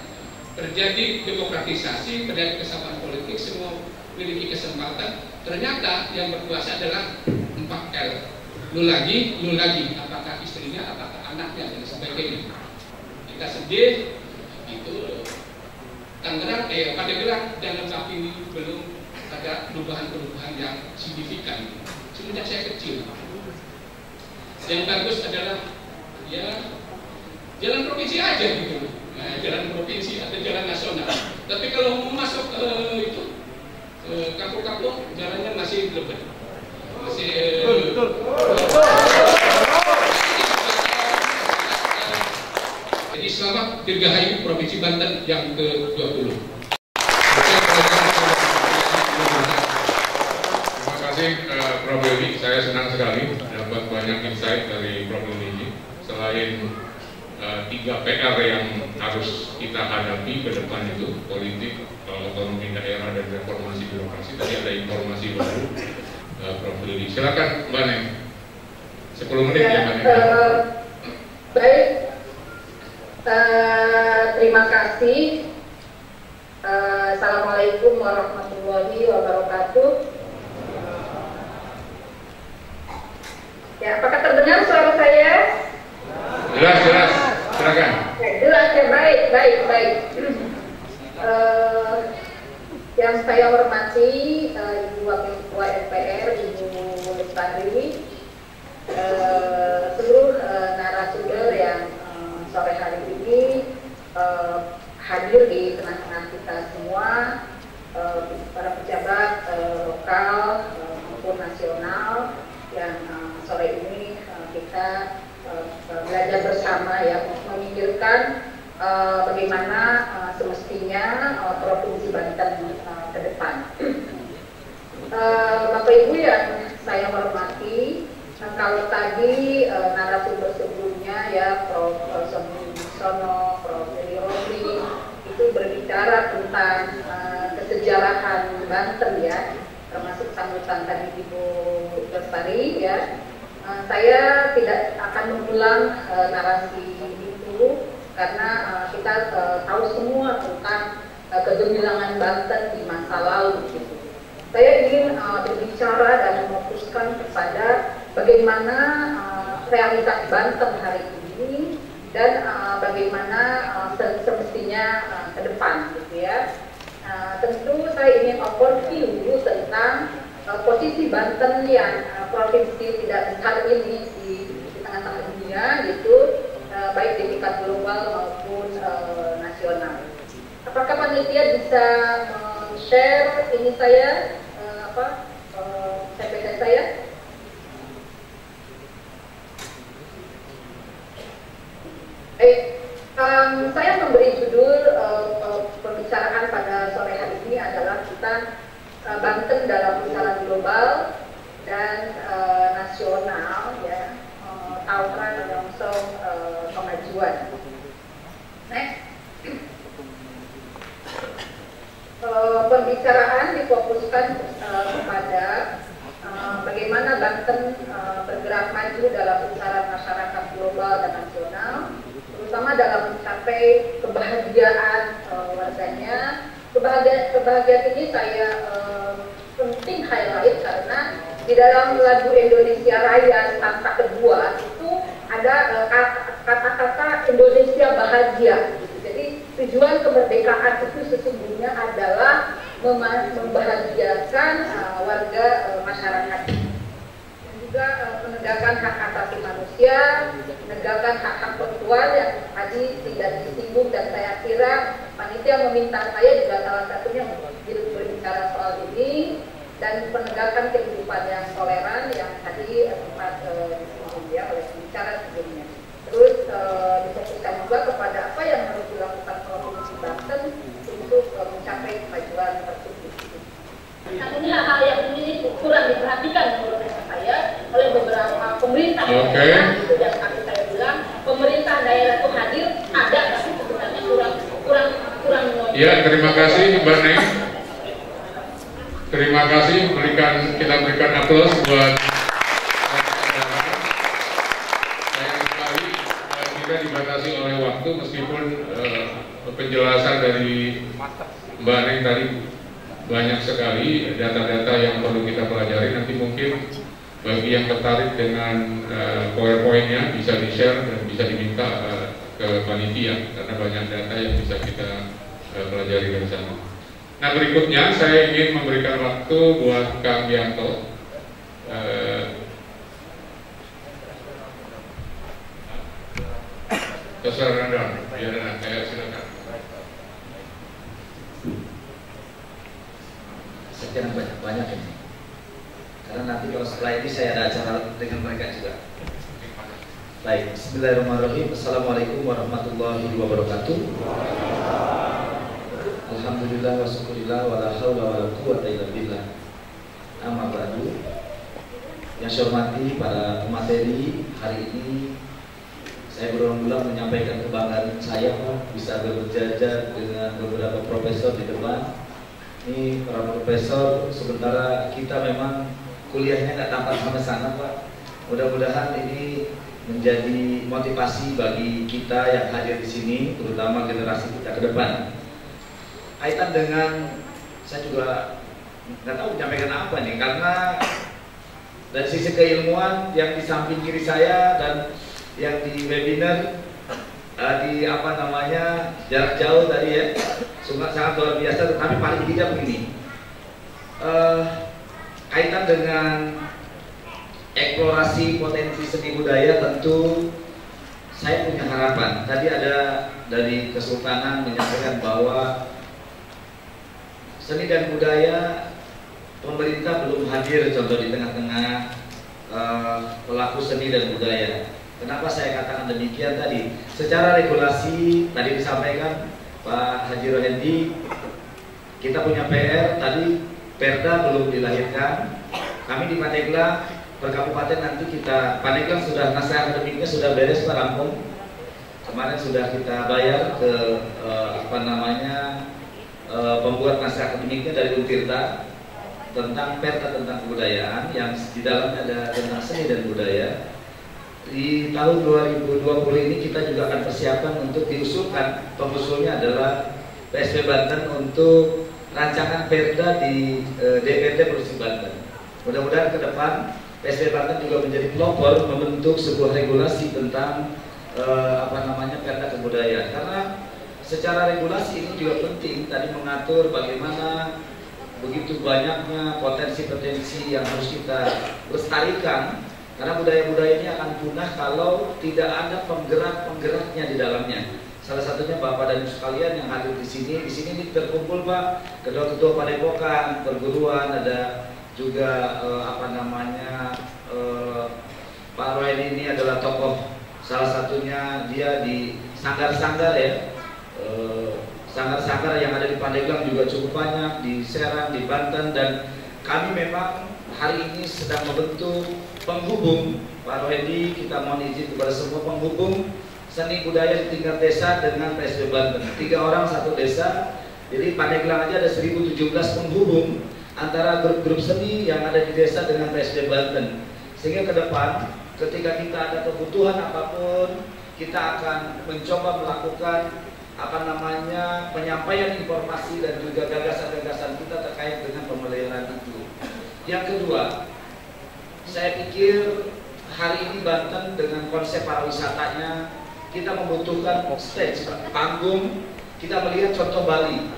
terjadi demokratisasi, terjadi kesamaan politik, semua memiliki kesempatan. Ternyata yang berkuasa adalah 4L. Lu lagi, apakah istrinya, apakah anaknya, dan sebagainya. Kita sedih, itu Tangerang, Pandeglang dan Lebak ini belum ada perubahan-perubahan yang signifikan. Semenjak saya kecil, yang bagus adalah ya jalan provinsi aja gitu. Nah, jalan provinsi atau jalan nasional. Tapi kalau mau masuk itu kampung-kampung, jalannya masih lebat, masih Jadi selamat dirgahayu Provinsi Banten yang ke-20. Terima kasih Prof. Yudi, saya senang sekali dapat banyak insight dari Prof. Yudi. Selain 3 PR yang harus kita hadapi ke depan itu, politik, otonomi daerah dan reformasi birokrasi. Tadi ada informasi baru, Prof. Lili. Silakan Mbak Neng. 10 menit ya Mbak Neng. Baik, terima kasih. Assalamualaikum warahmatullahi wabarakatuh. Ya, apakah terdengar suara saya? Jelas, silakan. Jelas ya, baik. Yang saya hormati Ibu Wakil Ketua MPR, Ibu Lestari, seluruh narasumber yang sore hari ini hadir di tengah-tengah kita semua, para pejabat lokal maupun nasional yang sore ini kita belajar bersama ya, memikirkan bagaimana semestinya Provinsi Banten ke depan. Bapak Ibu yang saya hormati, kalau tadi narasumber sebelumnya ya Prof. Sono, Prof. Lili itu berbicara tentang kesejarahan Banten ya, termasuk sambutan tadi Ibu Lestari ya. Saya tidak akan mengulang narasi itu karena kita tahu semua tentang kegemilangan Banten di masa lalu gitu. Saya ingin berbicara dan memfokuskan kepada bagaimana realitas Banten hari ini dan bagaimana semestinya ke depan gitu ya. Tentu saya ingin overview tentang posisi Banten yang provinsi tidak besar ini di tengah-tengah dunia gitu, baik di tingkat global maupun nasional. Apakah panitia bisa share ini saya PPT saya? Saya memberi judul pembicaraan pada sore hari ini adalah kita Banten dalam pusaran global dan nasional ya, tawuran menyongsong kemajuan. Next. Pembicaraan difokuskan kepada bagaimana Banten bergerak maju dalam pusaran masyarakat global dan nasional, terutama dalam mencapai kebahagiaan warganya. Kebahagiaan ini saya penting highlight karena di dalam lagu Indonesia Raya Sang Kedua itu ada kata-kata Indonesia bahagia. Jadi tujuan kemerdekaan itu sesungguhnya adalah membahagiakan warga masyarakat. Dan juga menegakkan hak asasi manusia, menegakkan hak-hak perempuan yang tadi tidak disinggung, dan saya kira panitia meminta saya juga salah satunya berbicara soal ini, dan penegakan kehidupan yang toleran yang tadi sempat disinggung ya oleh pembicara sebelumnya. Terus difokuskan juga kepada apa yang harus dilakukan Provinsi Banten untuk mencapai kemajuan tersebut. Nah, ini hal-hal yang ini kurang diperhatikan menurut saya oleh beberapa pemerintah daerah, itu yang tadi saya bilang pemerintah daerah itu hadir ada, tapi sebenarnya kurang. Ya, terima kasih Mbak Neng. Terima kasih, kita berikan aplaus buat sayang sekali kita dibatasi oleh waktu, meskipun penjelasan dari Mbak Neng tadi banyak sekali data-data yang perlu kita pelajari. Nanti mungkin bagi yang tertarik dengan PowerPoint-nya bisa di-share dan bisa diminta ke panitia karena banyak data yang bisa kita pelajari dari sana. Nah, berikutnya saya ingin memberikan waktu buat Kang Yanto. Terserah Anda, biar saya silakan. Sekian banyak ini. Karena nanti kalau setelah ini saya ada acara dengan mereka juga. Baik, Bismillahirrahmanirrahim. Assalamualaikum warahmatullahi wabarakatuh. Alhamdulillah wa syukurillah wa la haula wa la quwwata illa billah. Amma ba'du. Yang saya hormati para pemateri hari ini, Saya berulang-ulang menyampaikan kebanggaan saya Pak, bisa berjajar dengan beberapa profesor di depan. Ini para profesor, sementara kita memang kuliahnya nggak tampak sama sana Pak. Mudah-mudahan ini menjadi motivasi bagi kita yang hadir di sini, terutama generasi kita ke depan. Kaitan dengan, saya juga nggak tahu menyampaikan apa nih, karena dari sisi keilmuan yang di samping kiri saya dan yang di webinar di apa namanya jarak jauh tadi ya, sangat luar biasa. Tetapi paling tidak begini, kaitan dengan eksplorasi potensi seni budaya, tentu saya punya harapan. Tadi ada dari Kesultanan menyampaikan bahwa seni dan budaya pemerintah belum hadir contoh di tengah-tengah pelaku seni dan budaya. Kenapa saya katakan demikian tadi? Secara regulasi tadi disampaikan Pak Haji Rohendi, kita punya PR tadi, Perda belum dilahirkan. Kami di Pandeglang per kabupaten nanti kita, Pandeglang sudah naskah akademiknya sudah beres Pak, rampung. Kemarin sudah kita bayar ke pembuat naskah akademiknya dari Untirta tentang Perda tentang kebudayaan yang di dalamnya ada tentang seni dan budaya. Di tahun 2020 ini kita juga akan persiapan untuk diusulkan, pengusulnya adalah PSP Banten untuk rancangan Perda di DPRD Provinsi Banten. Mudah-mudahan ke depan PSP Banten juga menjadi pelopor membentuk sebuah regulasi tentang Perda kebudayaan, karena secara regulasi ini juga penting tadi mengatur bagaimana begitu banyaknya potensi-potensi yang harus kita lestarikan. Karena budaya-budaya ini akan punah kalau tidak ada penggerak-penggeraknya di dalamnya. Salah satunya Bapak dan Ibu sekalian yang hadir di sini. Di sini terkumpul Pak, ketua-ketua padepokan, perguruan, ada juga Pak Roy ini adalah tokoh. Salah satunya dia di sanggar-sanggar ya. Sanggar-sanggar yang ada di Pandeglang juga cukup banyak, di Serang, di Banten, dan kami memang hari ini sedang membentuk penghubung. Pak Rohendi, kita mohon izin kepada semua penghubung seni budaya di tingkat desa dengan PSB Banten. 3 orang 1 desa, jadi Pandeglang aja ada 1017 penghubung antara grup-grup seni yang ada di desa dengan PSB Banten. Sehingga ke depan ketika kita ada kebutuhan apapun, kita akan mencoba melakukan penyampaian informasi dan juga gagasan-gagasan kita terkait dengan pemeliharaan itu. Yang kedua, saya pikir hari ini Banten dengan konsep pariwisatanya kita membutuhkan stage, panggung. Kita melihat contoh Bali.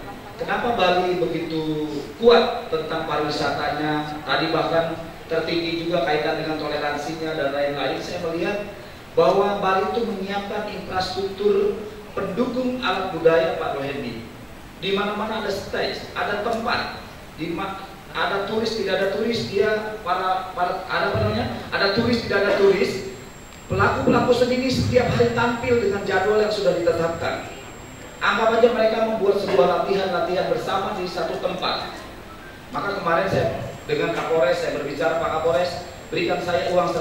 Kenapa Bali begitu kuat tentang pariwisatanya? Tadi bahkan tertinggi juga kaitan dengan toleransinya dan lain-lain. Saya melihat bahwa Bali itu menyiapkan infrastruktur pendukung alat budaya Pak Rohendi. Di mana-mana ada stage, ada tempat, ada turis tidak ada turis, dia ada turis tidak ada turis. Pelaku-pelaku seni ini setiap hari tampil dengan jadwal yang sudah ditetapkan. Anggap aja mereka membuat sebuah latihan bersama di satu tempat. Maka kemarin saya dengan Kapolres, saya berbicara, Pak Kapolres, berikan saya uang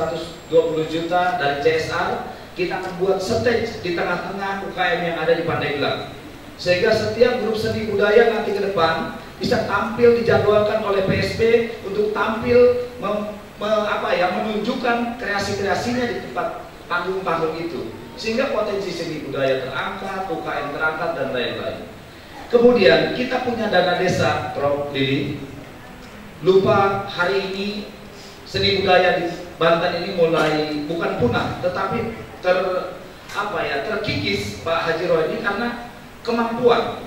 120 juta dari CSR. Kita akan buat stage di tengah-tengah UKM yang ada di Pandeglang, sehingga setiap grup seni budaya nanti ke depan bisa tampil, dijadwalkan oleh PSB untuk tampil menunjukkan kreasi-kreasinya di tempat panggung-panggung itu, sehingga potensi seni budaya terangkat, UKM terangkat dan lain-lain. Kemudian kita punya dana desa, Prof. Lili. Lupa hari ini seni budaya di Banten ini mulai bukan punah, tetapi terkikis Pak Haji Rohedi karena kemampuan.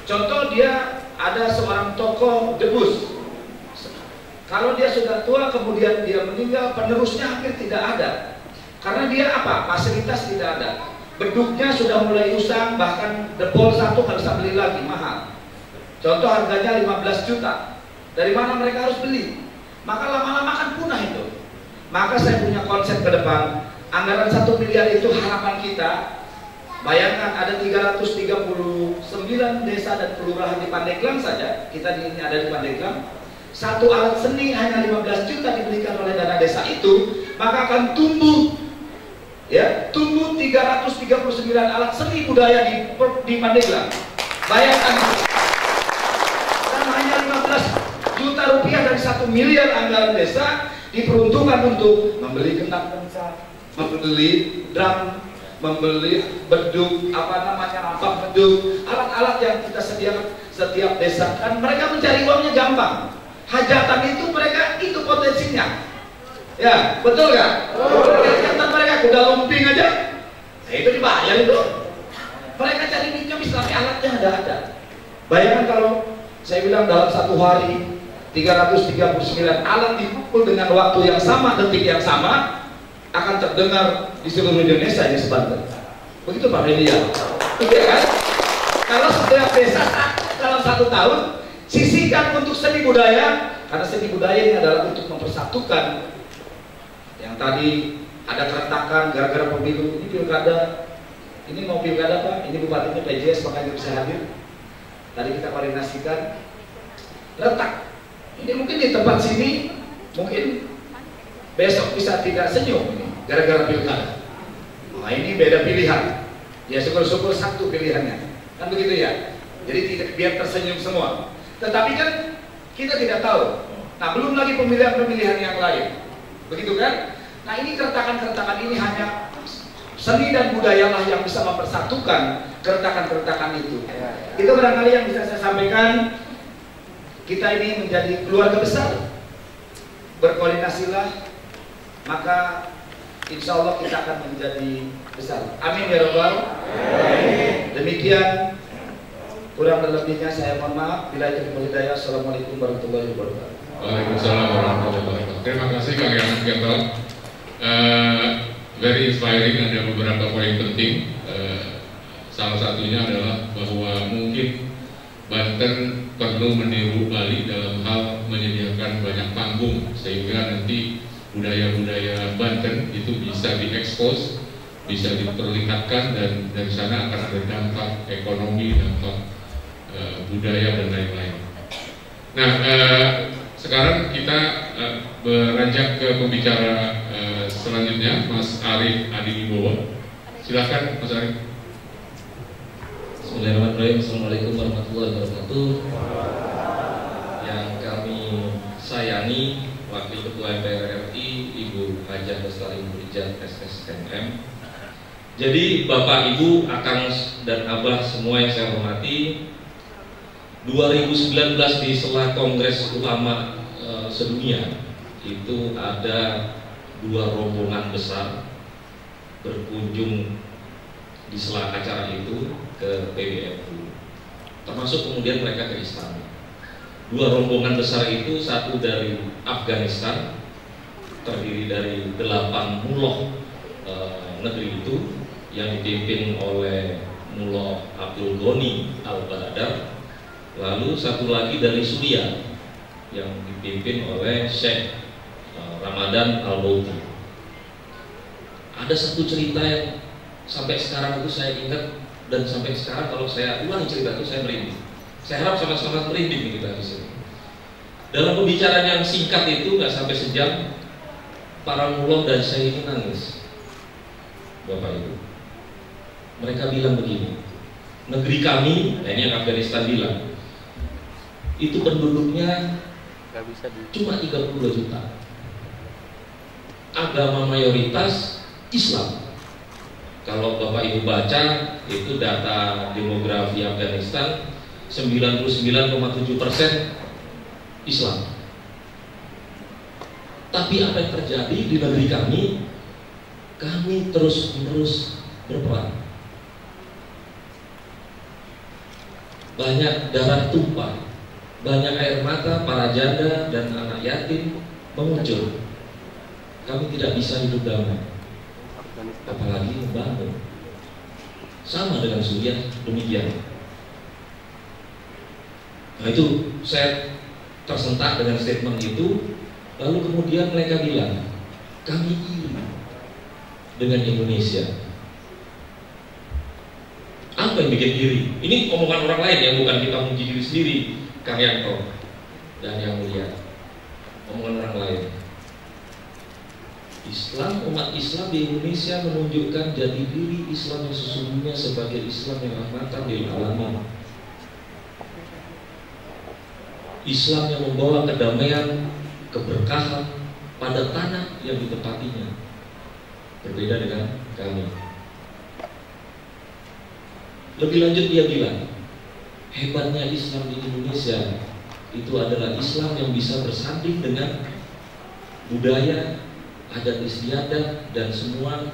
Contoh, dia ada seorang tokoh debus. Kalau dia sudah tua kemudian dia meninggal, penerusnya hampir tidak ada. Karena dia fasilitas tidak ada. Beduknya sudah mulai usang, bahkan debol satu nggak bisa beli lagi, mahal. Contoh harganya 15 juta. Dari mana mereka harus beli? Maka lama-lama kan punah itu. Maka saya punya konsep ke depan. Anggaran 1 miliar itu harapan kita. Bayangkan ada 339 desa dan kelurahan di Pandeglang saja. Kita ini ada di Pandeglang. Satu alat seni hanya 15 juta dibelikan oleh dana desa itu, maka akan tumbuh 1.339 alat seni budaya di Pandeglang. Bayangkan, dan hanya 15 juta rupiah dari 1 miliar anggaran desa diperuntukkan untuk membeli kendang pensa, membeli drum, membeli beduk, rampak beduk, alat-alat yang kita sediakan setiap desa. Dan mereka mencari uangnya gampang. Hajatan itu mereka itu potensinya. Ya, betul nggak? Hajatan mereka kuda lumping aja, nah, itu dibayar itu. Mereka cari minjem tapi alatnya ada. Bayangkan kalau saya bilang dalam satu hari 339 alat dipukul dengan waktu yang sama, detik yang sama, akan terdengar di seluruh Indonesia ini sebanten. Begitu Pak Media, iya kan? Kalau setiap desa dalam 1 tahun sisihkan untuk seni budaya, karena seni budaya ini adalah untuk mempersatukan. Yang tadi ada keretakan gara-gara pemilu, ini pilkada, ini mau pilkada Pak, ini bupatinya PJS makanya bisa hadir. Tadi kita koordinasikan, retak. Ini mungkin di tempat sini, mungkin besok bisa tidak senyum ini gara-gara pilkada. Nah ini beda pilihan. Ya syukur-syukur satu pilihannya, kan begitu ya. Jadi tidak biar tersenyum semua. Tetapi kan kita tidak tahu. Nah belum lagi pemilihan-pemilihan yang lain, begitu kan? Nah ini keretakan-keretakan ini hanya seni dan budayalah yang bisa mempersatukan keretakan-keretakan itu. Itu barangkali yang bisa saya sampaikan. Kita ini menjadi keluarga besar, berkoordinasilah, maka insya Allah kita akan menjadi besar. Amin ya Rabbal. Demikian, kurang lebihnya saya mohon maaf. Bila itu hidayah. Assalamualaikum warahmatullahi wabarakatuh. Waalaikumsalam warahmatullahi wabarakatuh. Terima kasih Kang Yanang Ketel. Very inspiring, ada beberapa poin penting. Salah satunya adalah bahwa mungkin Banten perlu meniru Bali dalam hal menyediakan banyak panggung sehingga nanti budaya-budaya Banten itu bisa diekspos, bisa diperlihatkan, dan dari sana akan ada dampak ekonomi, dampak budaya dan lain-lain. Nah, sekarang kita beranjak ke pembicara selanjutnya, Mas Arief Adiwibowo. Silakan Mas Arief. Bismillahirrahmanirrahim. Assalamualaikum warahmatullahi wabarakatuh. Yang kami sayangi Wakil Ketua MPR RI Ibu Hajah Lestari Murjat SSMM. Jadi Bapak Ibu, Akang dan Abah semua yang saya hormati, 2019 di sela Kongres Ulama Sedunia itu ada 2 rombongan besar berkunjung di sela acara itu ke PBNU, termasuk kemudian mereka ke istana. 2 rombongan besar itu, satu dari Afghanistan, terdiri dari 8 mullah negeri itu yang dipimpin oleh Mullah Abdul Ghani Al-Badar. Lalu satu lagi dari Suriah yang dipimpin oleh Syekh Ramadan Al-Bauti. Ada satu cerita yang sampai sekarang itu saya ingat, dan sampai sekarang kalau saya ulangi cerita itu saya merinding. Saya harap sama-sama merinding kita di sini. Dalam pembicaraan yang singkat itu nggak sampai sejam, para mullah dan saya ini nangis. Bapak Ibu, mereka bilang begini, negeri kami, nah ini yang Afghanistan bilang, itu penduduknya cuma 32 juta. Agama mayoritas Islam. Kalau Bapak Ibu baca itu data demografi Afghanistan, 99,7% Islam. Tapi apa yang terjadi di negeri kami terus-menerus berperang. Banyak darah tumpah, banyak air mata para janda dan anak yatim mengucur. Kami tidak bisa hidup damai, apalagi membangun. Sama dengan Suriah demikian. Nah itu saya tersentak dengan statement itu. Lalu kemudian mereka bilang, kami iri dengan Indonesia. Apa yang bikin iri? Ini omongan orang lain ya, bukan kita memuji diri sendiri, Kang Yanto dan yang mulia. Omongan orang lain. Islam, umat Islam di Indonesia menunjukkan jati diri Islam yang sesungguhnya sebagai Islam yang rahmatan lil alamin. Islam yang membawa kedamaian, keberkahan pada tanah yang ditempatinya. Berbeda dengan kami. Lebih lanjut dia bilang, hebatnya Islam di Indonesia itu adalah Islam yang bisa bersanding dengan budaya, adat istiadat, dan semua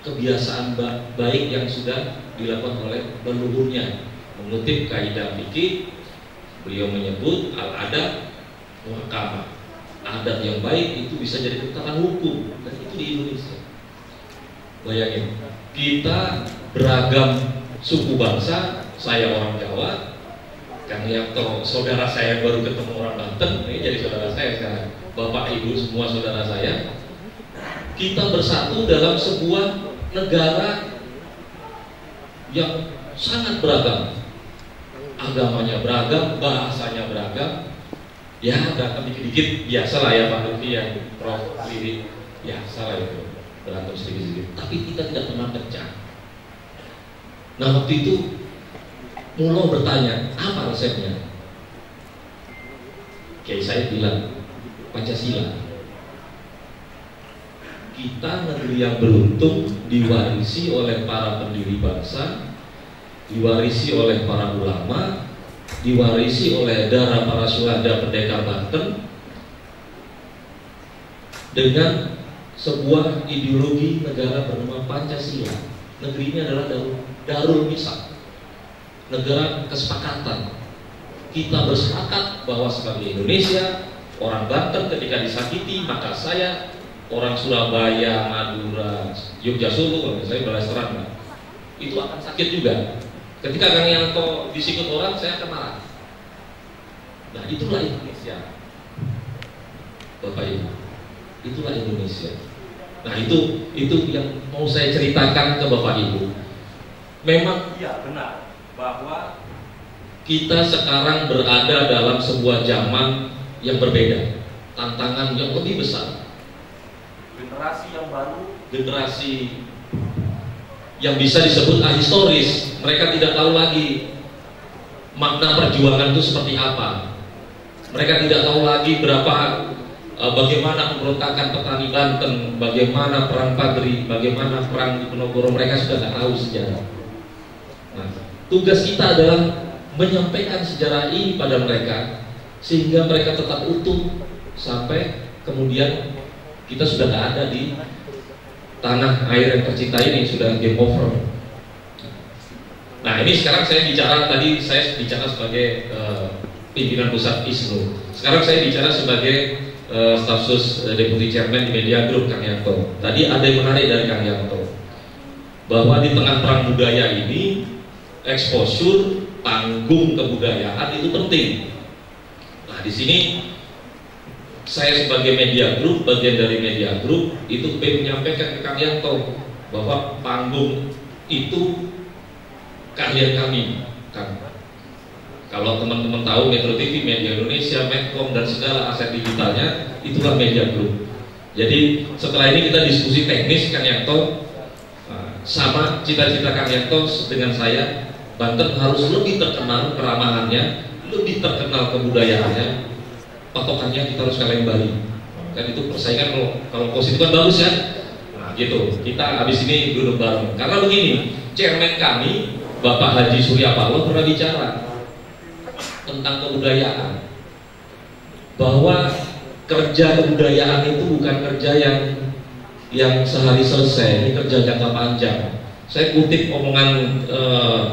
kebiasaan baik yang sudah dilakukan oleh leluhurnya. Mengutip kaidah fikih, beliau menyebut al-adab muhkamah. Adat yang baik itu bisa jadi ketetapan hukum, dan itu di Indonesia. Bayangin, kita beragam suku bangsa. Saya orang Jawa, Kang Yanto saudara saya baru ketemu orang Banten, ini jadi saudara saya sekarang. Bapak Ibu semua saudara saya. Kita bersatu dalam sebuah negara yang sangat beragam. Agamanya beragam, bahasanya beragam. Ya, berantem dikit-dikit, biasalah ya Pak Lutfi yang Prof Lili, biasalah itu berantem sedikit-sedikit. Tapi kita tidak pernah pecah. Nah waktu itu Mulo bertanya, apa resepnya? Kiai saya bilang, Pancasila. Kita negeri yang beruntung diwarisi oleh para pendiri bangsa, diwarisi oleh para ulama, diwarisi oleh darah para syuhada pendekar Banten, dengan sebuah ideologi negara bernama Pancasila. Negeri ini adalah darul misak, negara kesepakatan. Kita bersepakat bahwa sebagai Indonesia, orang Banten ketika disakiti, maka saya orang Surabaya, Madura, Yogyakarta, Solo, kalau saya berrestoran, itu akan sakit juga. Ketika Kang Yanto disikut orang, saya akan marah. Nah itulah Indonesia, Bapak Ibu. Itulah Indonesia. Nah itu yang mau saya ceritakan ke Bapak Ibu. Memang iya benar bahwa kita sekarang berada dalam sebuah zaman yang berbeda, tantangan yang lebih besar. generasi yang baru, Generasi yang bisa disebut ahistoris. Mereka tidak tahu lagi makna perjuangan itu seperti apa. Mereka tidak tahu lagi bagaimana pemberontakan petani Banten, bagaimana perang Padri, bagaimana perang di Penogoro. Mereka sudah tidak tahu sejarah. Nah, tugas kita adalah menyampaikan sejarah ini pada mereka sehingga mereka tetap utuh sampai kemudian kita sudah tidak ada di tanah air yang tercinta ini, sudah game over. Nah ini sekarang saya bicara sebagai pimpinan pusat ISNU. Sekarang saya bicara sebagai staf sus deputy chairman di Media Group, Kang Yanto. Tadi ada yang menarik dari Kang Yanto, bahwa di tengah perang budaya ini exposure, panggung kebudayaan itu penting. Nah di sini saya sebagai Media Group, bagian dari Media Group, itu ingin menyampaikan ke Kang Yanto bahwa panggung itu keahlian kami, Kang. Kalau teman-teman tahu Metro TV, Media Indonesia, Medcom, dan segala aset digitalnya, itulah Media Group. Jadi setelah ini kita diskusi teknis, Kang Yanto, sama cita-cita Kang Yanto dengan saya, Banten harus lebih terkenal keramahannya, lebih terkenal kebudayaannya. Patokannya kita harus kalahin Bali. Kan itu persaingan kalau pos itu kan bagus ya. Nah gitu, kita habis ini duduk bareng. Karena begini, chairman kami Bapak Haji Surya Paloh pernah bicara tentang kebudayaan, bahwa kerja kebudayaan itu bukan kerja yang sehari selesai, ini kerja jangka panjang. Saya kutip omongan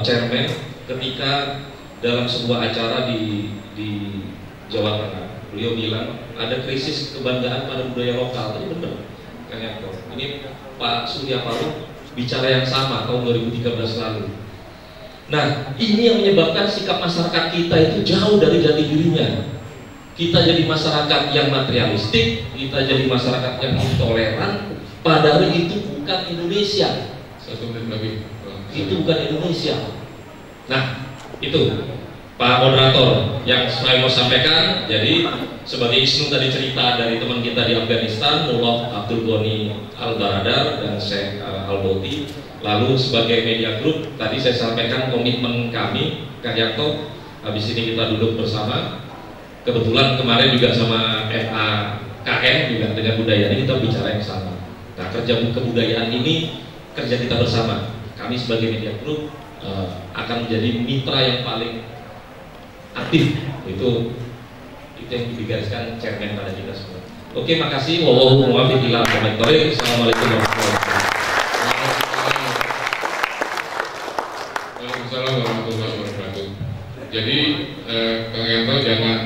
chairman ketika dalam sebuah acara di Jawa Tengah. Beliau bilang ada krisis kebanggaan pada budaya lokal. Tadi benar, Kang Yanto. Ini Pak Surya Paloh bicara yang sama tahun 2013 lalu. Nah, ini yang menyebabkan sikap masyarakat kita itu jauh dari jati dirinya. Kita jadi masyarakat yang materialistik, kita jadi masyarakat yang intoleran, padahal itu bukan Indonesia. Itu bukan Indonesia. Nah, itu. Pak moderator yang saya mau sampaikan, jadi sebagai Isnu tadi cerita dari teman kita di Afghanistan, Mullah Abdul Ghani Al-Baradar dan Sheikh Al-Bauti. Lalu sebagai media group tadi saya sampaikan komitmen kami, Kak Yanto. Habis ini kita duduk bersama. Kebetulan kemarin juga sama FAKM juga dengan budaya ini kita bicara yang sama. Nah, kerja kebudayaan ini kerja kita bersama. Kami sebagai media group akan menjadi mitra yang paling aktif. Itu yang digariskan chairman pada kita semua. Oke, makasih. Wallahu muwaffiq ila aqwamit thoriq. Assalamualaikum warahmatullahi wabarakatuh. Waalaikumsalam warahmatullahi wabarakatuh. Jadi Kang Yanto jangan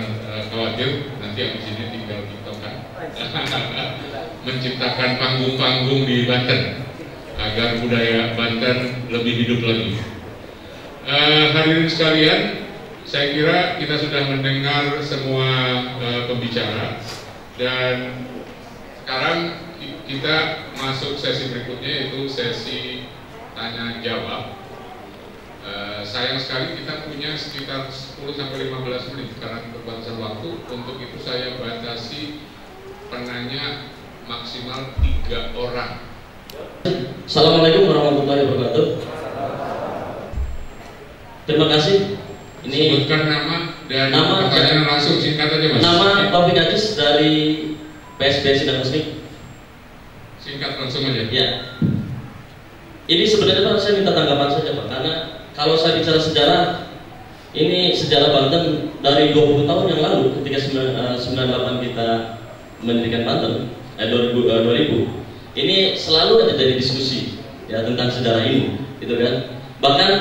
khawatir, nanti abis ini tinggal tiktokan menciptakan panggung-panggung di Banten agar budaya Banten lebih hidup lagi. Hadirin sekalian, saya kira kita sudah mendengar semua pembicara dan sekarang kita masuk sesi berikutnya, yaitu sesi tanya jawab. Sayang sekali kita punya sekitar 10-15 menit karena keterbatasan waktu. Untuk itu saya batasi penanya maksimal 3 orang. Assalamualaikum warahmatullahi wabarakatuh. Terima kasih. Ini sebutkan nama dan pertanyaan langsung, singkat aja Mas. Nama Taufik Aziz dari PSB Sidang Resmi. Singkat langsung aja. Ya. Ini sebenarnya Pak, saya minta tanggapan saja Pak, karena kalau saya bicara sejarah, ini sejarah Banten dari 20 tahun yang lalu ketika 98 kita mendirikan Banten, 2000. Ini selalu ada jadi diskusi ya tentang sejarah ini, gitu kan. Bahkan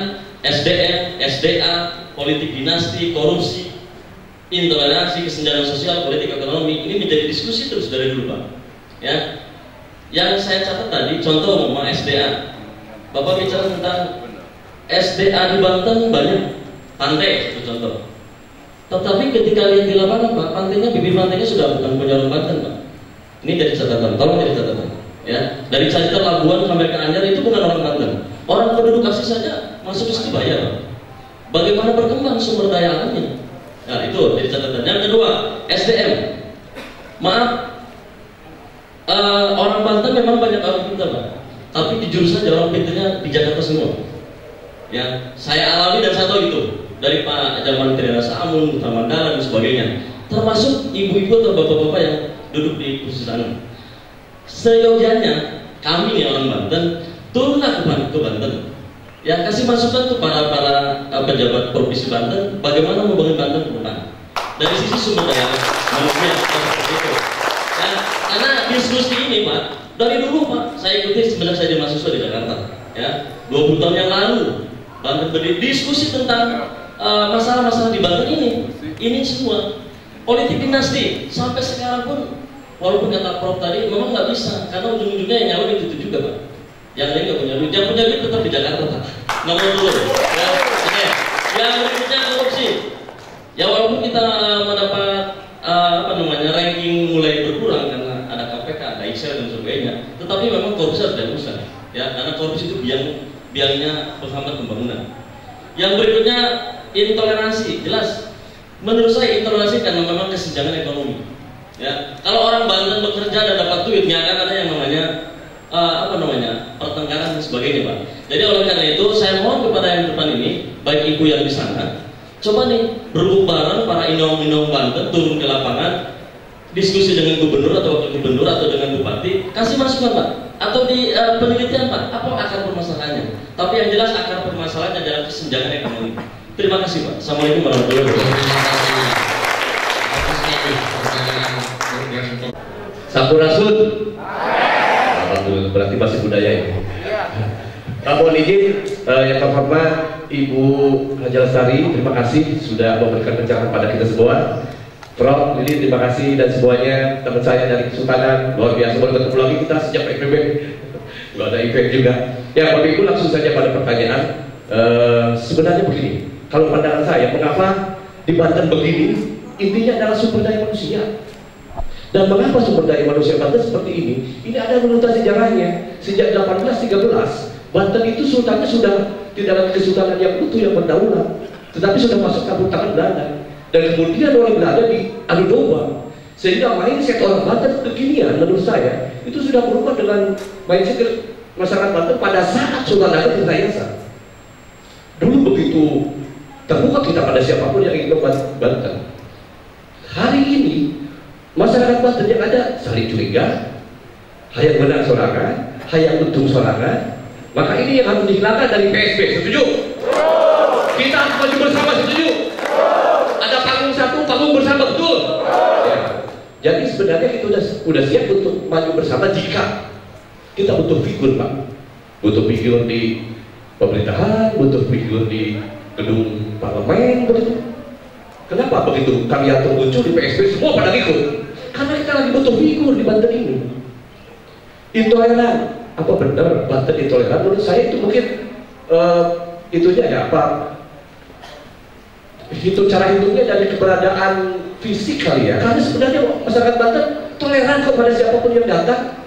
SDM, SDA, politik dinasti, korupsi, intoleransi, kesenjangan sosial, politik ekonomi, ini menjadi diskusi terus dari dulu Pak. Ya, yang saya catat tadi, contoh ngomong SDA, Bapak bicara tentang SDA di Banten banyak, pantai itu contoh. Tetapi ketika lihat di lapangan Pak, pantainya, bibir pantainya sudah bukan punya orang Banten Pak. Ini jadi catatan, tolong jadi catatan. Ya, dari Carita Labuan sampai ke Anjar itu bukan orang Banten. Orang penduduk asli saja masuk ke situ bayar Pak. Bagaimana berkembang sumber daya alamnya? Nah itu jadi catatan. Yang kedua, SDM. Maaf, orang Banten memang banyak orang pintar Pak. Tapi di jurusan orang pintarnya di Jakarta semua. Ya, saya alami dan saya tahu itu dari Pak Jaman Trianasa Amun, Mandala dan sebagainya. Termasuk ibu-ibu atau bapak-bapak yang duduk di kursi sana. Seyogianya kami nih orang Banten turunlah ke Banten. Ya, kasih masukan tuh para pejabat provinsi Banten bagaimana membangun Banten ke depan dari sisi sumber daya manusia seperti itu. Ya, karena diskusi ini Pak dari dulu Pak saya ikuti sebenarnya saya di mahasiswa di Jakarta ya 20 tahun yang lalu Banten berdiskusi tentang masalah-masalah di Banten ini semua politik dinasti sampai sekarang pun walaupun kata Prof tadi memang nggak bisa karena ujung-ujungnya yang nyalon itu juga Pak. Yang lain nggak punya duit, yang punya duit tetap di Jakarta Pak. Nomor dulu. Ya, oke. Yang berikutnya korupsi. Ya walaupun kita mendapat ranking mulai berkurang karena ada KPK, ada ISEL dan sebagainya, tetapi memang korupsi harus dihapuskan. Ya, karena korupsi itu biangnya penghambat pembangunan. Yang berikutnya intoleransi, jelas. Menurut saya intoleransi karena memang kesenjangan ekonomi. Ya, kalau orang Banten bekerja dan dapat duit, nggak akan ada yang namanya pertengkaran dan sebagainya Pak. Jadi oleh karena itu saya mohon kepada yang depan ini, baik ibu yang di sana, coba nih bergabung bareng para inom-inom Banten turun ke lapangan, diskusi dengan gubernur atau wakil gubernur atau dengan bupati, kasih masukan Pak, atau di penelitian Pak, apa akar permasalahannya. Tapi yang jelas akar permasalahannya adalah kesenjangan ekonomi. Terima kasih Pak. Assalamualaikum warahmatullahi wabarakatuh. Sampurasun. Alhamdulillah, berarti masih budaya ini. Mohon izin yang terhormat Ibu Haji Lestari, terima kasih sudah memberikan pencerahan pada kita semua. Prof Lili, terima kasih dan semuanya teman saya dari Kesultanan, luar biasa baru ketemu lagi kita sejak PBB. Belum ada event juga. Ya, Bapak Ibu langsung saja pada pertanyaan. Sebenarnya begini, kalau pandangan saya, mengapa di Banten begini? Intinya adalah sumber daya manusia. Dan mengapa sumber daya manusia Banten seperti ini? Ini ada urutan sejarahnya. Sejak 1813, Banten itu sultannya sudah tidak lagi kesultanan yang utuh yang berdaulat. tetapi sudah masuk campur tangan Belanda, dan kemudian oleh Belanda diadu domba, sehingga mindset orang Banten kekinian menurut saya itu sudah berubah dengan mindset masyarakat Banten pada saat Sultan Agung Tirtayasa. Dulu begitu terbuka kita pada siapapun yang ingin membantu Banten. Hari ini masyarakat Banten yang ada saling curiga, hayang menang sorangan, hayang untung sorangan. Maka ini yang harus dihilangkan dari PSB. Setuju? Kita harus maju bersama. Setuju? Ada panggung satu, panggung bersama, betul? Ya. Jadi sebenarnya kita udah siap untuk maju bersama jika kita butuh figur, Pak. Butuh figur di pemerintahan, butuh figur di gedung parlemen, begitu. Kenapa begitu kami yang muncul di PSB semua pada ikut? Karena kita lagi butuh figur di Banten ini. Intoleran, apa benar Banten intoleran? Menurut saya itu mungkin itunya ya apa? Hitung cara hitungnya dari keberadaan fisik kali ya. Karena sebenarnya masyarakat Banten toleran kepada siapapun yang datang.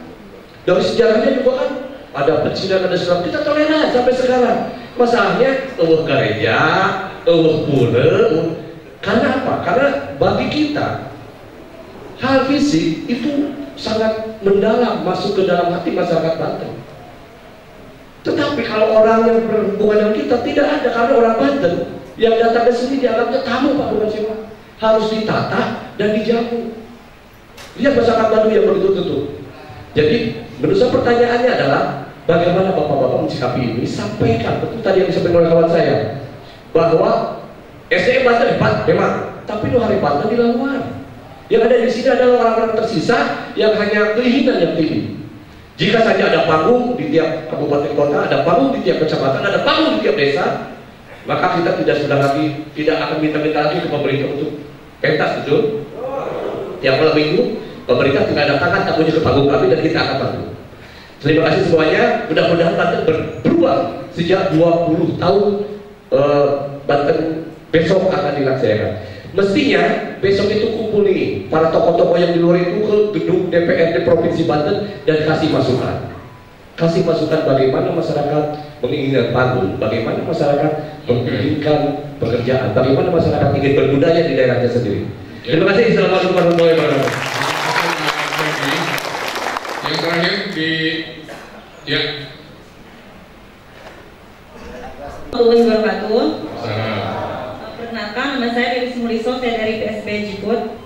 Dari sejarahnya juga kan ada pencilan, ada Islam, kita toleran sampai sekarang. Masalahnya gereja, pura. Karena apa? Karena bagi kita hal fisik itu sangat mendalam masuk ke dalam hati masyarakat Banten. Tetapi kalau orang yang berhubungan dengan kita tidak ada, karena orang Banten yang datang ke sini dianggapnya tamu, Pak, bukan siapa. Harus ditata dan dijamu. Lihat masyarakat Bandung yang begitu tutup. Jadi menurut saya pertanyaannya adalah bagaimana bapak-bapak mensikapi ini? Sampaikan betul tadi yang disampaikan oleh kawan saya bahwa SDM Banten hebat memang, tapi lu hari Banten di luar. Yang ada di sini adalah orang-orang tersisa yang hanya keinginan yang tinggi. Jika saja ada panggung di tiap kabupaten kota, ada panggung di tiap kecamatan, ada panggung di tiap desa, maka kita tidak akan minta-minta lagi ke pemerintah untuk pentas, betul? Tiap malam minggu pemerintah tinggal datangkan tamunya ke panggung kami dan kita akan bantu. Terima kasih semuanya. Mudah-mudahan Banten berubah sejak 20 tahun Banten besok akan dilaksanakan. Mestinya besok itu kumpul nih para tokoh-tokoh yang di luar itu ke gedung DPRD Provinsi Banten dan kasih masukan. Kasih masukan bagaimana masyarakat menginginkan panggung, bagaimana masyarakat menginginkan pekerjaan, bagaimana masyarakat ingin berbudaya di daerahnya sendiri. Terima kasih. Assalamualaikum warahmatullahi wabarakatuh. Yang terakhir di ya. Warahmatullahi wabarakatuh. Salam. Perkenalkan, nama saya Dewi Sumuliso, saya dari PSB Jiput.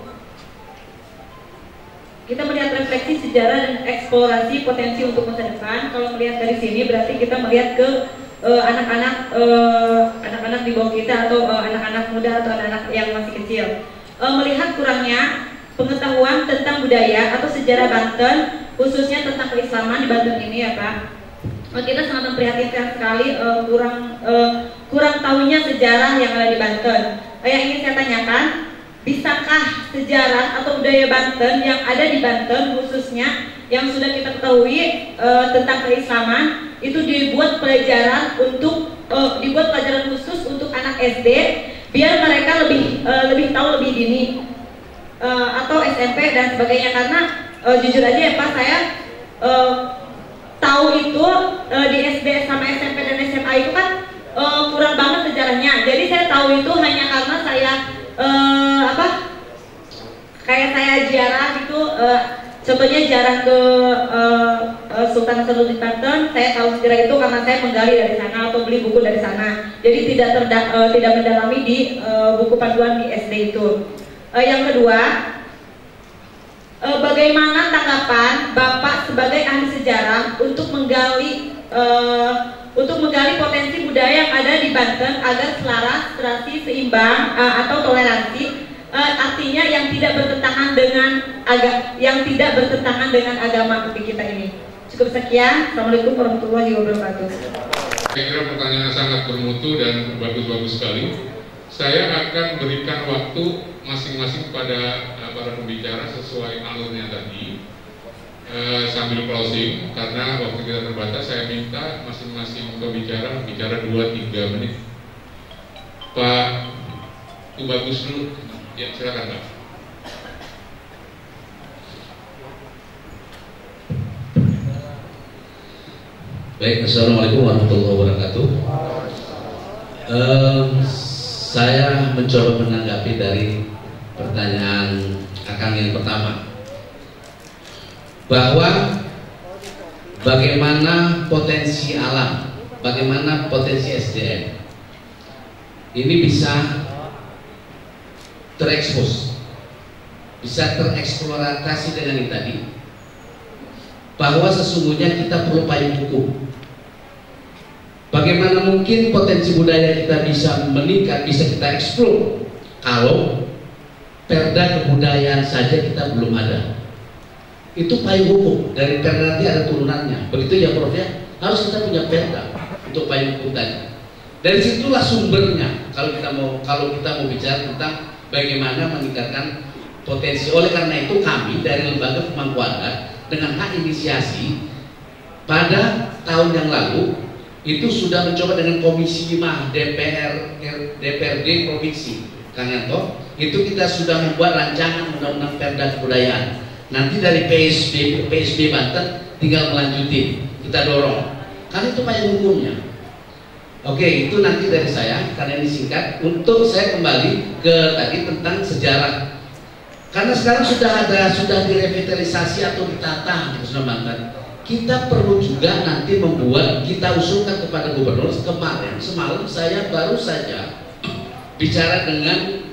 Kita melihat refleksi sejarah dan eksplorasi potensi untuk masa depan. Kalau melihat dari sini berarti kita melihat ke anak-anak di bawah kita atau anak-anak muda atau anak-anak yang masih kecil. Melihat kurangnya pengetahuan tentang budaya atau sejarah Banten, khususnya tentang keislaman di Banten ini ya Pak. Kita sangat memprihatinkan sekali kurang tahunya sejarah yang ada di Banten. Yang ingin saya tanyakan, bisakah sejarah atau budaya Banten yang ada di Banten khususnya yang sudah kita ketahui tentang keislaman itu dibuat pelajaran khusus untuk anak SD biar mereka lebih tahu lebih dini atau SMP dan sebagainya, karena jujur aja ya Pak, saya tahu itu di SD sama SMP dan SMA itu kan kurang banget sejarahnya. Jadi saya tahu itu hanya karena saya kayak saya ziarah gitu, contohnya ziarah ke Sultan Hasanuddin Banten, saya tahu sejarah itu karena saya menggali dari sana atau beli buku dari sana. Jadi tidak mendalami di buku panduan di SD itu. Yang kedua, bagaimana tanggapan Bapak sebagai ahli sejarah untuk menggali potensi budaya yang ada di Banten agar selaras, serasi, seimbang atau toleransi, artinya yang tidak bertentangan dengan agama kita ini. Cukup sekian. Assalamualaikum warahmatullahi wabarakatuh. Saya kira pertanyaan sangat bermutu dan bagus-bagus sekali. Saya akan berikan waktu masing-masing pada para pembicara sesuai alurnya tadi. Sambil closing, karena waktu kita terbatas, saya minta masing-masing pembicara bicara 2-3 menit. Pak Tubagus dulu, ya silakan Pak. Baik, assalamualaikum warahmatullahi wabarakatuh. Saya mencoba menanggapi dari pertanyaan Akang yang pertama, bahwa bagaimana potensi alam, bagaimana potensi SDM ini bisa terekspos, bisa tereksploitasi dengan yang tadi, bahwa sesungguhnya kita perlu payung hukum. Bagaimana mungkin potensi budaya kita bisa meningkat, bisa kita eksplor kalau perda kebudayaan saja kita belum ada. Itu payung hukum, dari perda nanti ada turunannya. Begitu ya Prof ya, harus kita punya perda untuk payung hukum tadi. Dari situlah sumbernya kalau kita mau bicara tentang bagaimana meningkatkan potensi. Oleh karena itu kami dari Lembaga Pemangku Adat dengan hak inisiasi pada tahun yang lalu itu sudah mencoba dengan Komisi 5 DPRD Provinsi Kang Yanto, itu kita sudah membuat rancangan undang-undang perda kebudayaan. Nanti dari PSB Banten tinggal melanjutin, kita dorong. Karena itu payung hukumnya. Oke, itu nanti dari saya karena ini singkat. Untuk saya kembali ke tadi tentang sejarah. Karena sekarang sudah direvitalisasi atau ditata di Khususnya Banten. Kita perlu juga nanti membuat, kita usulkan kepada gubernur. Kemarin semalam saya baru saja bicara dengan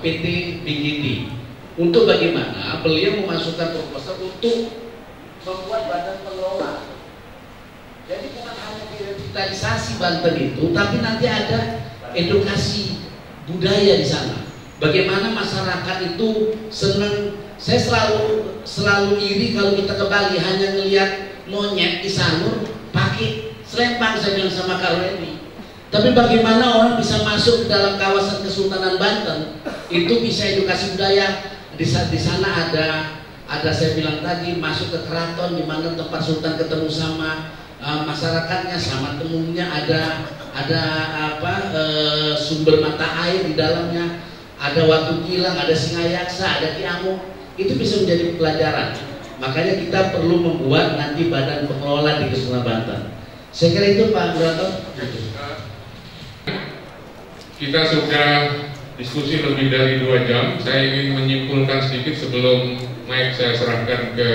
PT BGD untuk bagaimana beliau memasukkan proposal untuk membuat badan pengelola. Jadi bukan hanya direvitalisasi Banten itu, tapi nanti ada edukasi budaya di sana. Bagaimana masyarakat itu senang. Saya selalu iri kalau kita ke Bali hanya ngelihat monyet di Sanur pakai selempang, saya bilang sama Kak Reni. Tapi bagaimana orang bisa masuk ke dalam kawasan Kesultanan Banten, itu bisa edukasi budaya. Di sana ada saya bilang tadi masuk ke keraton di mana tempat Sultan ketemu sama masyarakatnya, sama temunya, ada sumber mata air di dalamnya, ada Watu Gilang, ada Singayaksa, ada Kiamu. Itu bisa menjadi pelajaran. Makanya kita perlu membuat nanti badan pengelola di Kesultanan Banten. Saya kira itu Pak Burato. Kita sudah diskusi lebih dari 2 jam. Saya ingin menyimpulkan sedikit sebelum mic saya serahkan ke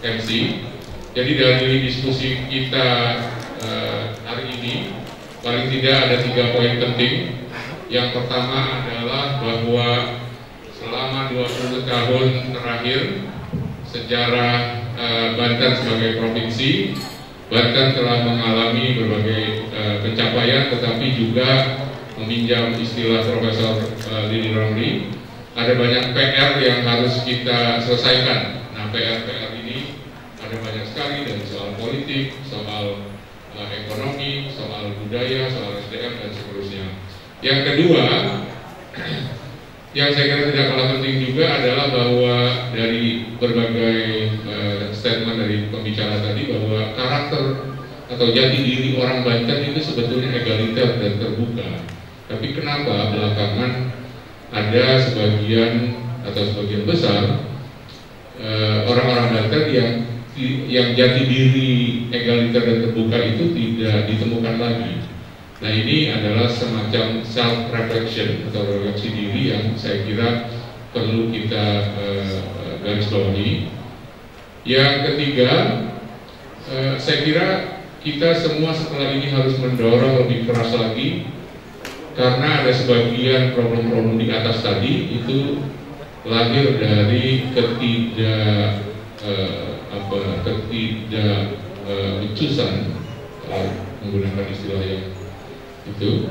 MC. Jadi dari diskusi kita hari ini, paling tidak ada 3 poin penting. Yang pertama adalah bahwa selama 20 tahun terakhir sejarah Banten sebagai provinsi, Banten telah mengalami berbagai pencapaian, tetapi juga meminjam istilah Profesor Lili Ramli, ada banyak PR yang harus kita selesaikan. Nah, PR ini ada banyak sekali, dari soal politik, soal ekonomi, soal budaya, soal SDM dan seterusnya. Yang kedua, yang saya kira tidak kalah penting juga adalah bahwa dari berbagai statement dari pembicara tadi, bahwa karakter atau jati diri orang Banten itu sebetulnya egaliter dan terbuka. Tapi kenapa belakangan ada sebagian atau sebagian besar orang-orang Banten yang jati diri egaliter dan terbuka itu tidak ditemukan lagi. Nah, ini adalah semacam self reflection atau refleksi diri yang saya kira perlu kita garis bawahi. Yang ketiga, saya kira kita semua setelah ini harus mendorong lebih keras lagi, karena ada sebagian problem-problem di atas tadi itu lahir dari ketidakbecusan, menggunakan istilah yang itu,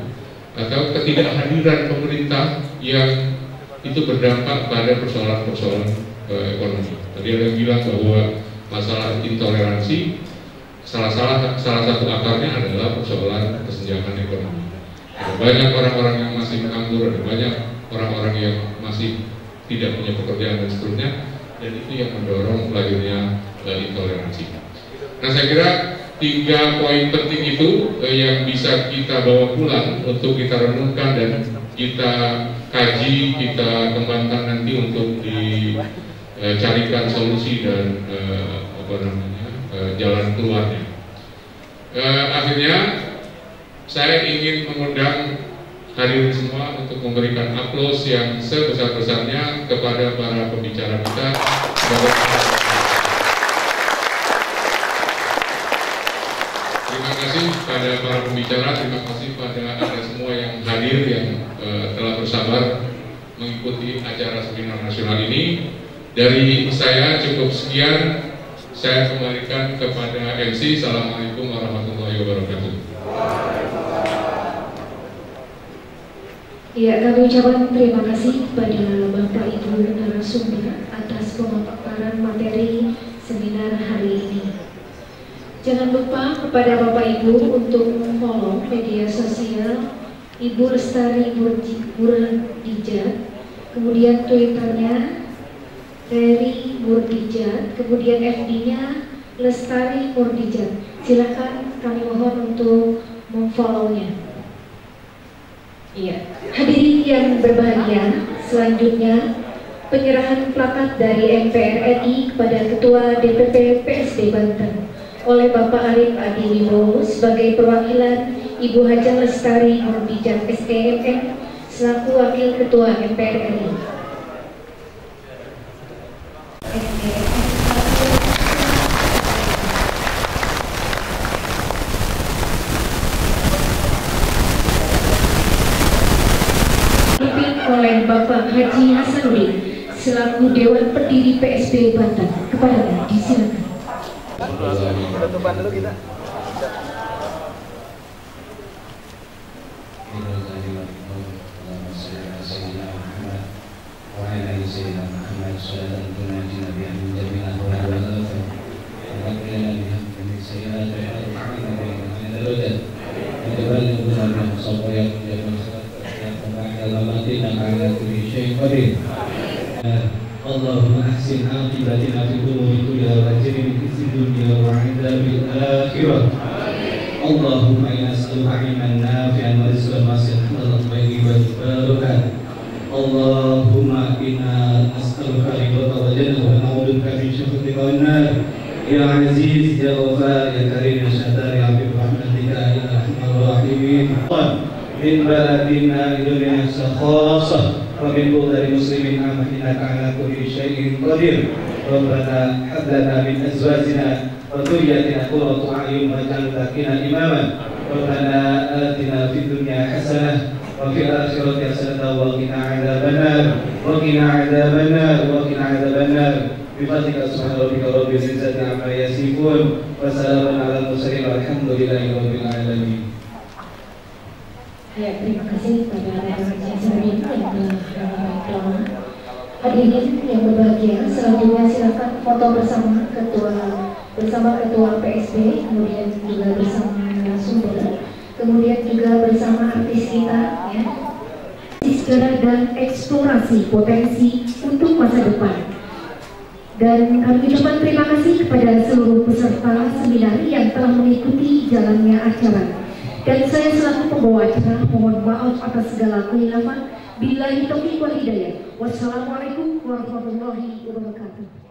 atau ketidakhadiran pemerintah yang itu berdampak pada persoalan-persoalan ekonomi. Tadi ada yang bilang bahwa masalah intoleransi salah satu akarnya adalah persoalan kesenjangan ekonomi. Ada banyak orang-orang yang masih menganggur, ada banyak orang-orang yang masih tidak punya pekerjaan dan seterusnya, dan itu yang mendorong lahirnya intoleransi. Nah, saya kira 3 poin penting itu yang bisa kita bawa pulang untuk kita renungkan dan kita kaji, kita kembangkan nanti untuk dicarikan solusi dan jalan keluarnya. Akhirnya saya ingin mengundang hadirin semua untuk memberikan aplaus yang sebesar-besarnya kepada para pembicara kita. Terima kasih pada para pembicara, terima kasih pada Anda semua yang hadir, yang telah bersabar mengikuti acara seminar nasional ini. Dari saya cukup sekian, saya kembalikan kepada MC. Assalamualaikum warahmatullahi wabarakatuh. Ya, kami ucapkan terima kasih kepada Bapak Ibu narasumber atas pemaparan materi seminar hari ini. Jangan lupa kepada Bapak Ibu untuk follow media sosial Ibu Lestari Murdijat, kemudian Twitternya Reri Murdijat, kemudian FB-nya Lestari Murdijat. Silakan kami mohon untuk memfollownya. Iya, hadirin yang berbahagia, selanjutnya penyerahan plakat dari MPR RI kepada Ketua DPP PSD Banten oleh Bapak Arif Adi Wibowo sebagai perwakilan Ibu Hajah Lestari Murdijat STMM selaku Wakil Ketua MPR RI. Oleh Bapak Haji Hasanuddin selaku Dewan Pendiri PSB Banten. Kepadanya disilakan. Penutupan dulu kita. Allahumma ahsin aqibatina fi umuri kulliha wa ajirna min khizyi dunya wa 'adzabil akhirah. Allahumma inna nas'aluka 'ilman nafi'an wa rizqan wasi'an wa thayyiban mubarakan. Allahumma inna nas'aluka ridhaka wa jannata wa na'udzubika min syukhrika wan nar. Ya Aziz, ya Ghafar, ya Karim, ya Sattar, ya bi rahmatika ya arhamar rahimin. Min baladina Indonesia khassah wa min qudari muslimin innaka ala kulli syai'in qadir. Rabbana hab lana min azwajina wa dhurriyyatina qurrata a'yun waj'alna lana imaman. Rabbana atina fid dunya hasanah wa fil akhirati hasanah wa qina adzabannar wa qina adzabannar wa qina adzabannar. Bi-fadlika subhana rabbika rabbil izzati amma yasifun wa salamun alal mursalin walhamdulillahi rabbil alamin. Ya, terima kasih pada rekan Jasari yang telah hadirin yang berbahagia. Selanjutnya silakan foto bersama ketua PSB, kemudian juga bersama narasumber, kemudian juga bersama artis kita, ya. Sejarah dan eksplorasi potensi untuk masa depan. Dan kami ucapkan terima kasih kepada seluruh peserta seminar yang telah mengikuti jalannya acara. Dan saya selaku pembawa acara mohon maaf atas segala kehilafan. Billahi taufiq wal hidayah. Wassalamualaikum warahmatullahi wabarakatuh.